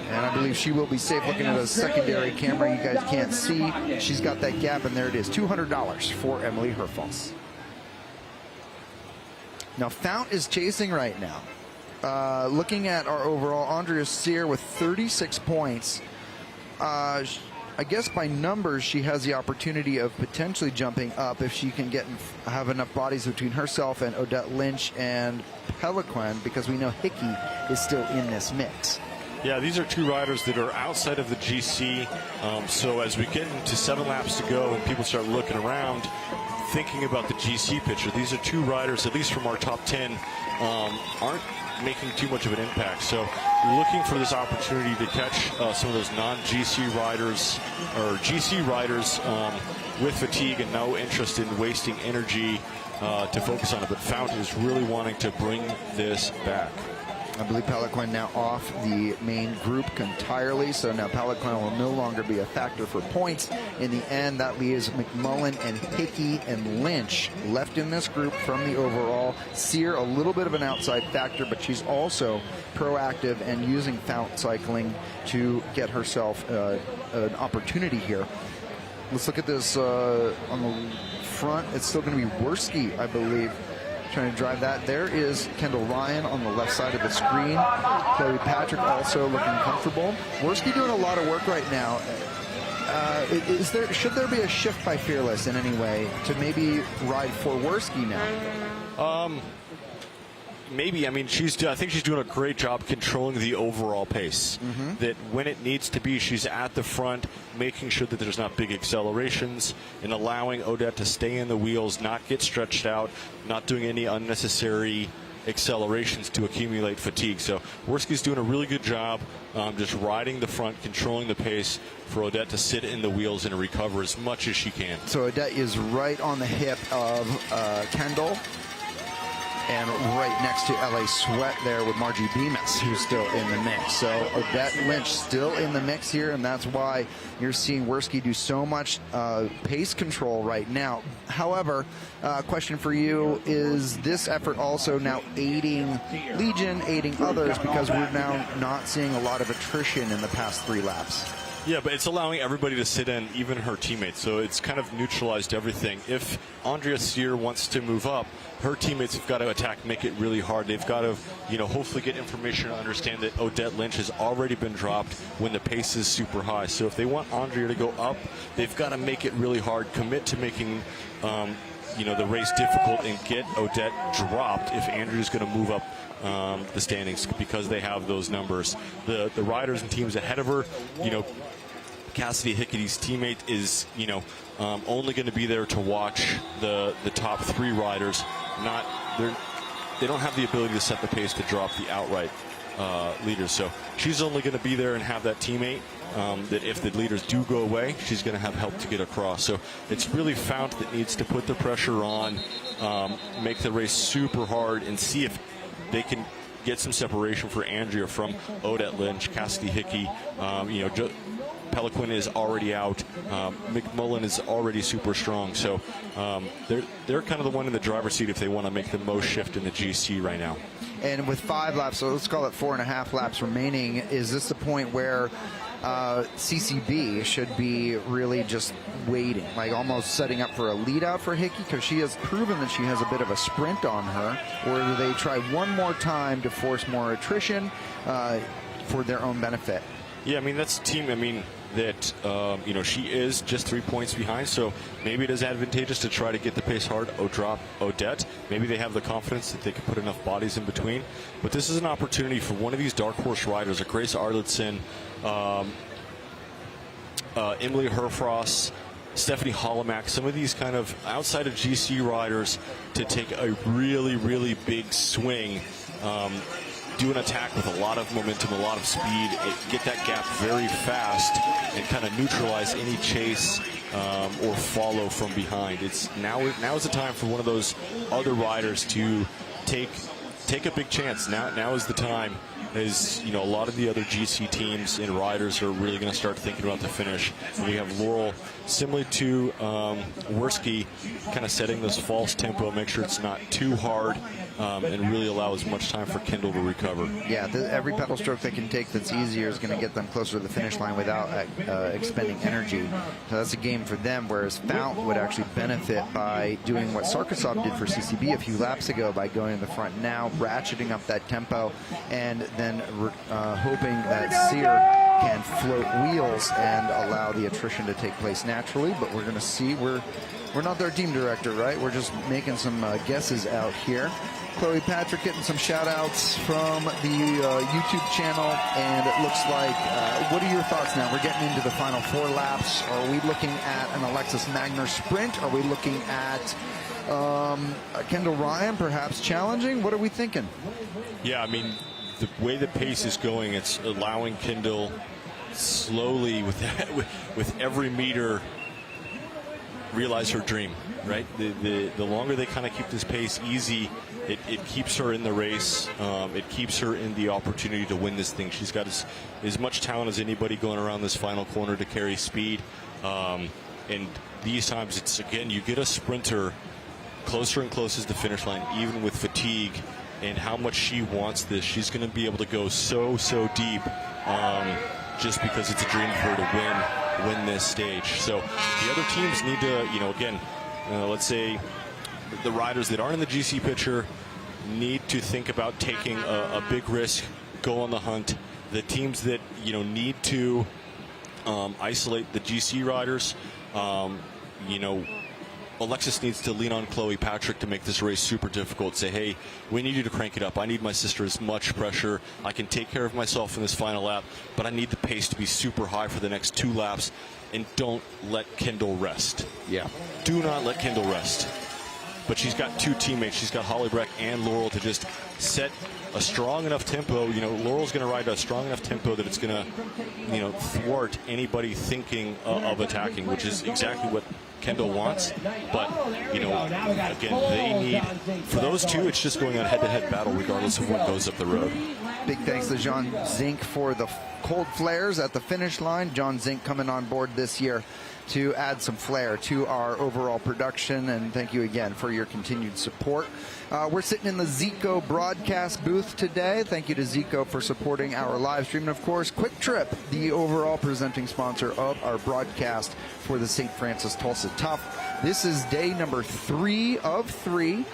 And I believe she will be safe. Looking at a secondary camera you guys can't see. She's got that gap, and there it is. $200 for Emily Herfoss. Now, Fount is chasing right now. Looking at our overall, Andrea Sear with 36 points. I guess by numbers, she has the opportunity of potentially jumping up if she can have enough bodies between herself and Odette Lynch and Peliquin, because we know Hickey is still in this mix. Yeah, these are 2 riders that are outside of the GC. So as we get into 7 laps to go and people start looking around, thinking about the GC picture, these are 2 riders, at least from our top 10, aren't making too much of an impact. So looking for this opportunity to catch some of those non-GC riders or GC riders with fatigue and no interest in wasting energy to focus on it. But Fount is really wanting to bring this back. I believe Peliquin now off the main group entirely, so now Peliquin will no longer be a factor for points. In the end, that leaves McMullen and Hickey and Lynch left in this group from the overall. Sear, a little bit of an outside factor, but she's also proactive and using Fount cycling to get herself an opportunity here. Let's look at this on the front. It's still going to be Worski, I believe, trying to drive that. There is Kendall Ryan on the left side of the screen. Chloe Patrick also looking comfortable. Worski doing a lot of work right now. Should there be a shift by Fearless in any way to maybe ride for Worski now? Maybe. I mean, I think she's doing a great job controlling the overall pace. That when it needs to be, she's at the front, making sure that there's not big accelerations and allowing Odette to stay in the wheels, not get stretched out, not doing any unnecessary accelerations to accumulate fatigue. So Worski's doing a really good job just riding the front, controlling the pace for Odette to sit in the wheels and recover as much as she can. So Odette is right on the hip of Kendall, and right next to LA Sweat there with Margie Bemis, who's still in the mix. So Odette Lynch still in the mix here, and that's why you're seeing Worski do so much pace control right now. However, question for you, is this effort also now aiding Legion, aiding others, because we're now not seeing a lot of attrition in the past 3 laps? Yeah, but it's allowing everybody to sit in, even her teammates. So it's kind of neutralized everything. If Andrea Sear wants to move up, her teammates have got to attack, make it really hard. They've got to, hopefully get information to understand that Odette Lynch has already been dropped when the pace is super high. So if they want Andrea to go up, they've got to make it really hard, commit to making the race difficult, and get Odette dropped if Andrea's going to move up the standings, because they have those numbers. The riders and teams ahead of her, Cassidy Hickety's teammate, is, only going to be there to watch the top 3 riders. They don't have the ability to set the pace to drop the outright leaders. So she's only going to be there and have that teammate that if the leaders do go away, she's going to have help to get across. So it's really Fount that needs to put the pressure on, make the race super hard, and see if they can get some separation for Andrea from Odette Lynch, Cassidy Hickey. Peliquin is already out. McMullen is already super strong. So they're kind of the one in the driver's seat if they want to make the most shift in the GC right now. And with 5 laps, so let's call it 4.5 laps remaining, is this the point where CCB should be really just waiting, like almost setting up for a lead out for Hickey, because she has proven that she has a bit of a sprint on her? Or do they try one more time to force more attrition for their own benefit? Yeah, I mean, that's a team, that, she is just 3 points behind, so maybe it is advantageous to try to get the pace hard, drop Odette. Maybe they have the confidence that they can put enough bodies in between. But this is an opportunity for one of these dark horse riders, like Grace Arledson, Emily Herfrost, Stephanie Holomack, some of these kind of outside of GC riders to take a really, really big swing, do an attack with a lot of momentum, a lot of speed, get that gap very fast, and kind of neutralize any chase or follow from behind. Now is the time for one of those other riders to take a big chance. Now is the time. As a lot of the other GC teams and riders are really going to start thinking about the finish. And we have Laurel, similar to Worski, kind of setting this false tempo, make sure it's not too hard, and really allow as much time for Kendall to recover. Yeah, every pedal stroke they can take that's easier is going to get them closer to the finish line without expending energy. So that's a game for them, whereas Fount would actually benefit by doing what Sarkisov did for CCB a few laps ago by going to the front now, ratcheting up that tempo, and then hoping that Sear can float wheels and allow the attrition to take place naturally. But we're going to see. We're not their team director, right? We're just making some guesses out here. Chloe Patrick getting some shout-outs from the YouTube channel, and it looks like, what are your thoughts now? We're getting into the final 4 laps. Are we looking at an Alexis Magner sprint? Are we looking at Kendall Ryan perhaps challenging? What are we thinking? Yeah, the way the pace is going, it's allowing Kendall slowly, with every meter, realize her dream, right? The longer they kind of keep this pace easy, it keeps her in the race. It keeps her in the opportunity to win this thing. She's got as much talent as anybody going around this final corner to carry speed. And these times, it's, again, you get a sprinter closer and closer to the finish line, even with fatigue, and how much she wants this. She's going to be able to go so deep, just because it's a dream for her to win this stage. So the other teams need to, again, let's say the riders that aren't in the GC picture need to think about taking a big risk, go on the hunt. The teams that need to isolate the GC riders, Alexis needs to lean on Chloe Patrick to make this race super difficult. Say, hey, we need you to crank it up. I need my sister as much pressure. I can take care of myself in this final lap, but I need the pace to be super high for the next 2 laps. And don't let Kendall rest. Yeah. Do not let Kendall rest. But she's got 2 teammates. She's got Holly Breck and Laurel to just set a strong enough tempo. Laurel's going to ride a strong enough tempo that it's going to, thwart anybody thinking of attacking, which is exactly what Kendall wants. But, again, they need, for those 2, it's just going on head-to-head battle regardless of what goes up the road. Big thanks to John Zink for the cold flares at the finish line. John Zink coming on board this year to add some flair to our overall production, and thank you again for your continued support. We're sitting in the Zico broadcast booth today. Thank you to Zico for supporting our live stream, and of course Quick Trip, the overall presenting sponsor of our broadcast for the St. Francis Tulsa Tough. This is day number 3 of 3.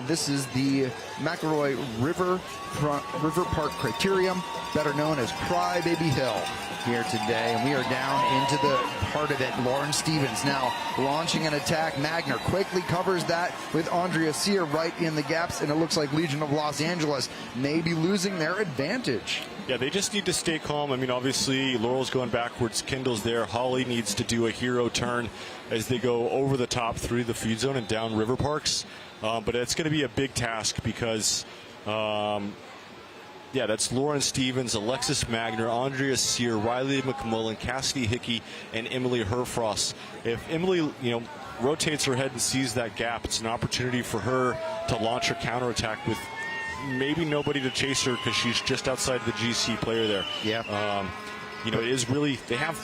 This is the McElroy River Park Criterium, better known as Crybaby Crybaby Hill here today, and we are down into the heart of it. Lauren Stevens now launching an attack. Magner quickly covers that with Andrea Sear right in the gaps, and it looks like Legion of Los Angeles may be losing their advantage. Yeah, they just need to stay calm. I mean, obviously, Laurel's going backwards. Kendall's there. Holly needs to do a hero turn as they go over the top through the feed zone and down Riverparks. But it's going to be a big task because, yeah, that's Lauren Stevens, Alexis Magner, Andrea Sear, Riley McMullen, Cassidy Hickey, and Emily Herfrost. If Emily, rotates her head and sees that gap, it's an opportunity for her to launch her counterattack with maybe nobody to chase her because she's just outside the GC player there. Yeah. It is really, they have,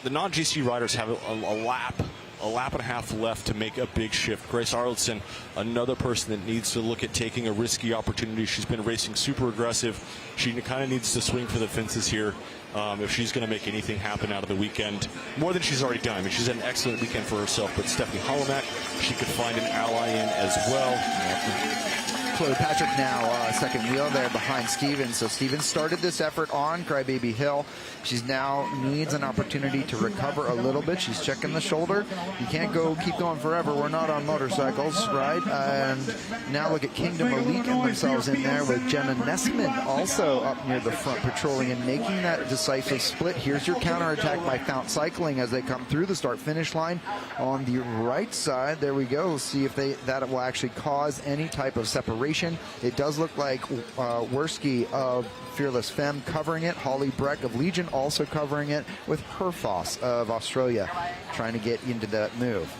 the non-GC riders have a lap and a half left to make a big shift. Grace Arledson, another person that needs to look at taking a risky opportunity. She's been racing super aggressive. She kind of needs to swing for the fences here if she's going to make anything happen out of the weekend. More than she's already done. I mean, she's had an excellent weekend for herself, but Stephanie Holomack, she could find an ally in as well. Chloe Patrick now second wheel there behind Stevens. So Stevens started this effort on Crybaby Hill. She's now needs an opportunity to recover a little bit. She's checking the shoulder. You can't keep going forever. We're not on motorcycles, right? And now look at Kingdom Elite and themselves in there with Jenna Nessman also up near the front patrolling and making that decisive split. Here's your counterattack by Fount Cycling as they come through the start-finish line on the right side. There we go. We'll see if that will actually cause any type of separation. It does look like Worski of Fearless Femme covering it. Holly Breck of Legion also covering it with Herfoss of Australia trying to get into that move.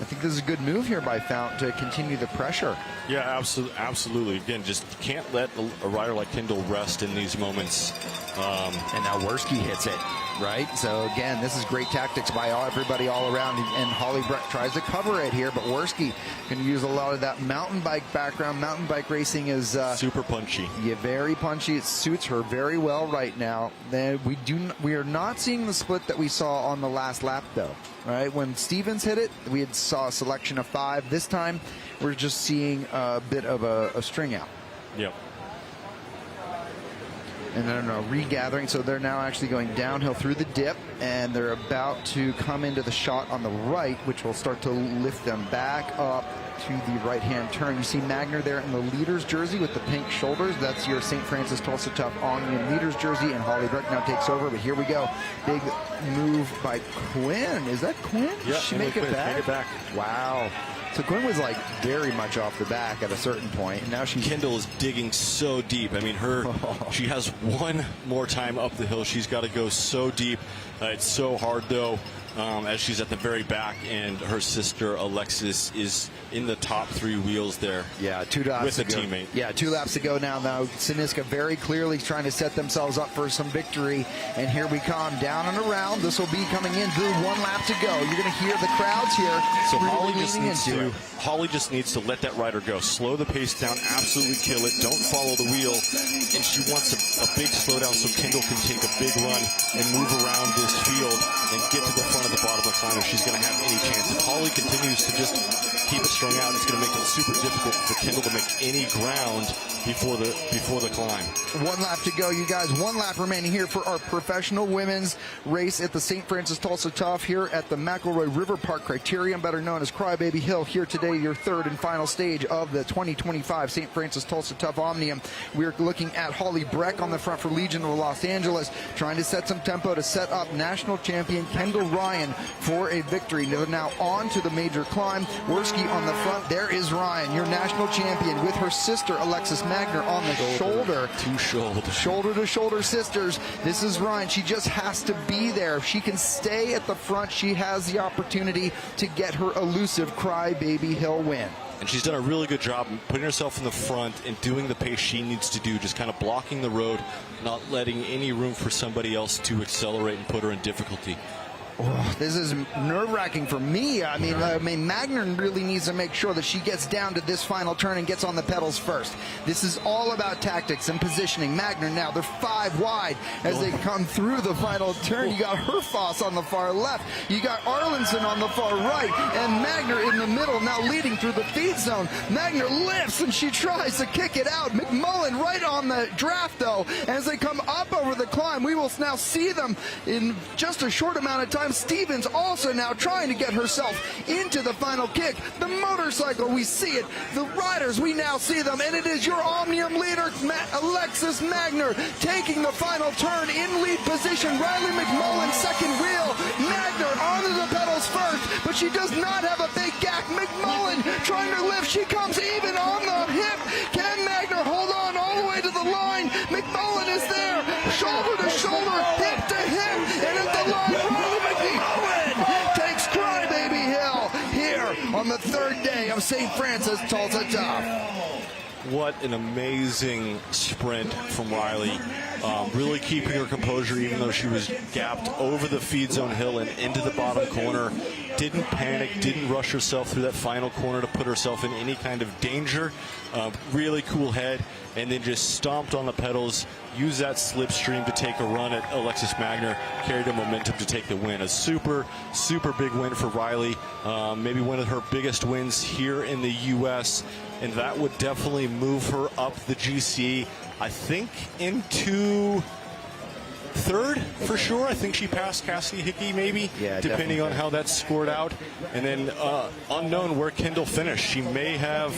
I think this is a good move here by Fount to continue the pressure. Yeah, absolutely. Again, just can't let a rider like Kendall rest in these moments. And now Worski hits it, right? So again, this is great tactics by everybody all around, and Holly Breck tries to cover it here, but Worski can use a lot of that mountain bike background. Mountain bike racing is super punchy. Yeah, very punchy. It suits her very well right now. We are not seeing the split that we saw on the last lap, though. Right, when Stevens hit it, we saw a selection of 5. This time, we're just seeing a bit of a string out. Yep. And then a regathering, so they're now actually going downhill through the dip, and they're about to come into the shot on the right, which will start to lift them back up to the right-hand turn. You see Magner there in the leader's jersey with the pink shoulders. That's your St. Francis Tulsa Tough Omnium leader's jersey, and Holly Breck now takes over. But here we go. Big move by Quinn. Is that Quinn? Yeah, she make it back? Made it back. Wow. So Quinn was like very much off the back at a certain point, and now Kendall is digging so deep. I mean, she has one more time up the hill. She's got to go so deep. It's so hard though, as she's at the very back, and her sister Alexis is in the top 3 wheels there. Yeah, 2 laps with a to go. teammate. Yeah, 2 laps to go now. Now Siniska very clearly trying to set themselves up for some victory, and here we come down and around. This will be coming in through 1 lap to go. You're going to hear the crowds here. So really Holly just needs to let that rider go. Slow the pace down, absolutely kill it. Don't follow the wheel. And she wants a big slowdown so Kendall can take a big run and move around this field and get to the front of the bottom of the climb if she's going to have any chance. If Holly continues to just keep it strung out, it's going to make it super difficult for Kendall to make any ground before the climb. 1 lap to go, you guys. 1 lap remaining here for our professional women's race at the St. Francis Tulsa Tough here at the McElroy River Parks Criterium, better known as Crybaby Hill. Here today, your 3rd and final stage of the 2025 St. Francis Tulsa Tough Omnium. We're looking at Holly Breck on the front for Legion of Los Angeles, trying to set some tempo to set up national champion Kendall Ryan for a victory. They're now on to the major climb. Worski on the front. There is Ryan, your national champion, with her sister Alexis Magner on the shoulder. Shoulder to shoulder sisters. This is Ryan. She just has to be there. If she can stay at the front, she has the opportunity to get her elusive Crybaby Hill win. And she's done a really good job putting herself in the front and doing the pace she needs to do, just kind of blocking the road, not letting any room for somebody else to accelerate and put her in difficulty. Oh, this is nerve-wracking for me. I mean, Magner really needs to make sure that she gets down to this final turn and gets on the pedals first. This is all about tactics and positioning. Magner now, they're 5 wide as they come through the final turn. You got Herfoss on the far left. You got Arlenson on the far right. And Magner in the middle, now leading through the feed zone. Magner lifts and she tries to kick it out. McMullen McMullen right on the draft, though. As they come up over the climb, we will now see them in just a short amount of time. Stevens also now trying to get herself into the final kick. The motorcycle, we see it. The riders, we now see them. And it is your Omnium leader, Alexis Magner, taking the final turn in lead position. Riley McMullen, second wheel. Magner onto the pedals first, but she does not have a big gap. McMullen trying to lift. She comes even on the hip. Can Magner hold on all the way to the line? McMullen is there, shoulder to shoulder, hip to hip, and at the line, Riley McMullen takes Crybaby Hill here on the third day of St. Francis Tulsa Tough. What an amazing sprint from Riley. Really keeping her composure even though she was gapped over the feed zone hill and into the bottom corner. Didn't panic, didn't rush herself through that final corner to put herself in any kind of danger. Really cool head, and then just stomped on the pedals, used that slipstream to take a run at Alexis Magner, carried the momentum to take the win. A super, super big win for Riley. Maybe one of her biggest wins here in the U.S., and that would definitely move her up the GC, I think, into third for sure. I think she passed Cassie Hickey maybe, depending on how that's scored out. And then unknown where Kendall finished. She may have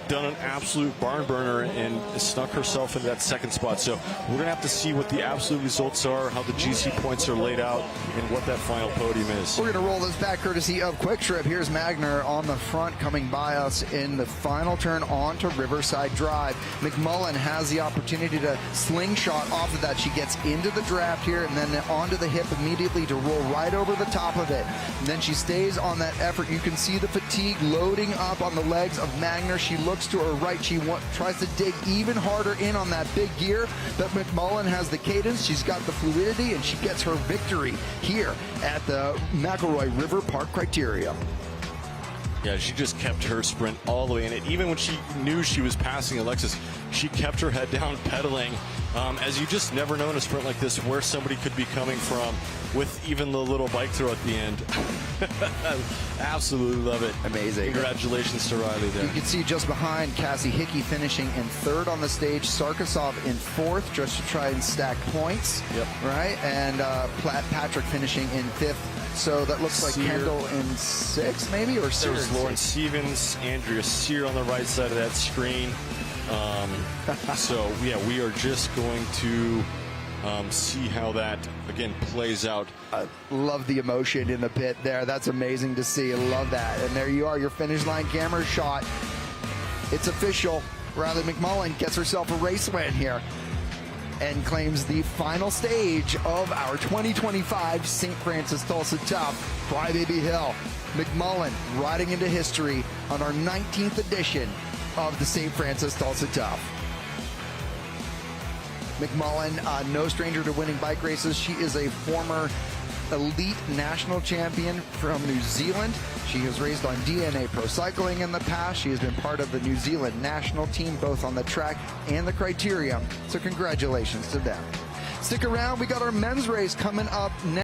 done an absolute barn burner and snuck herself into that second spot. So we're going to have to see what the absolute results are, how the GC points are laid out, and what that final podium is. We're going to roll this back courtesy of Quick Trip. Here's Magner on the front coming by us in the final turn onto Riverside Drive. McMullen has the opportunity to slingshot off of that. She gets into the draft here and then onto the hip immediately to roll right over the top of it. And then she stays on that effort. You can see the fatigue loading up on the legs of Magner. She looks to her right. She tries to dig even harder in on that big gear, but McMullen has the cadence. She's got the fluidity, and she gets her victory here at the McElroy River Park Criterium. Yeah, she just kept her sprint all the way in it. Even when she knew she was passing Alexis, she kept her head down pedaling. As you just never know in a sprint like this where somebody could be coming from with even the little bike throw at the end. Absolutely love it. Amazing. Congratulations to Riley there. You can see just behind Cassie Hickey finishing in third on the stage, Sarkisov in fourth just to try and stack points. Yep. Right? And Patrick finishing in fifth. So that looks like Kendall in sixth, maybe, or Sears. There's Lauren Stevens, Andrea Sear on the right side of that screen. So, yeah, we are just going to see how that, again, plays out. I love the emotion in the pit there. That's amazing to see. I love that. And there you are, your finish line camera shot. It's official. Riley McMullen gets herself a race win here and claims the final stage of our 2025 St. Francis Tulsa Tough, Crybaby Hill. McMullen riding into history on our 19th edition of the St. Francis Tulsa Tough. McMullen, no stranger to winning bike races. She is a former elite national champion from New Zealand. She has raced on DNA Pro Cycling in the past. She has been part of the New Zealand national team, both on the track and the Criterium. So congratulations to them. Stick around. We got our men's race coming up next.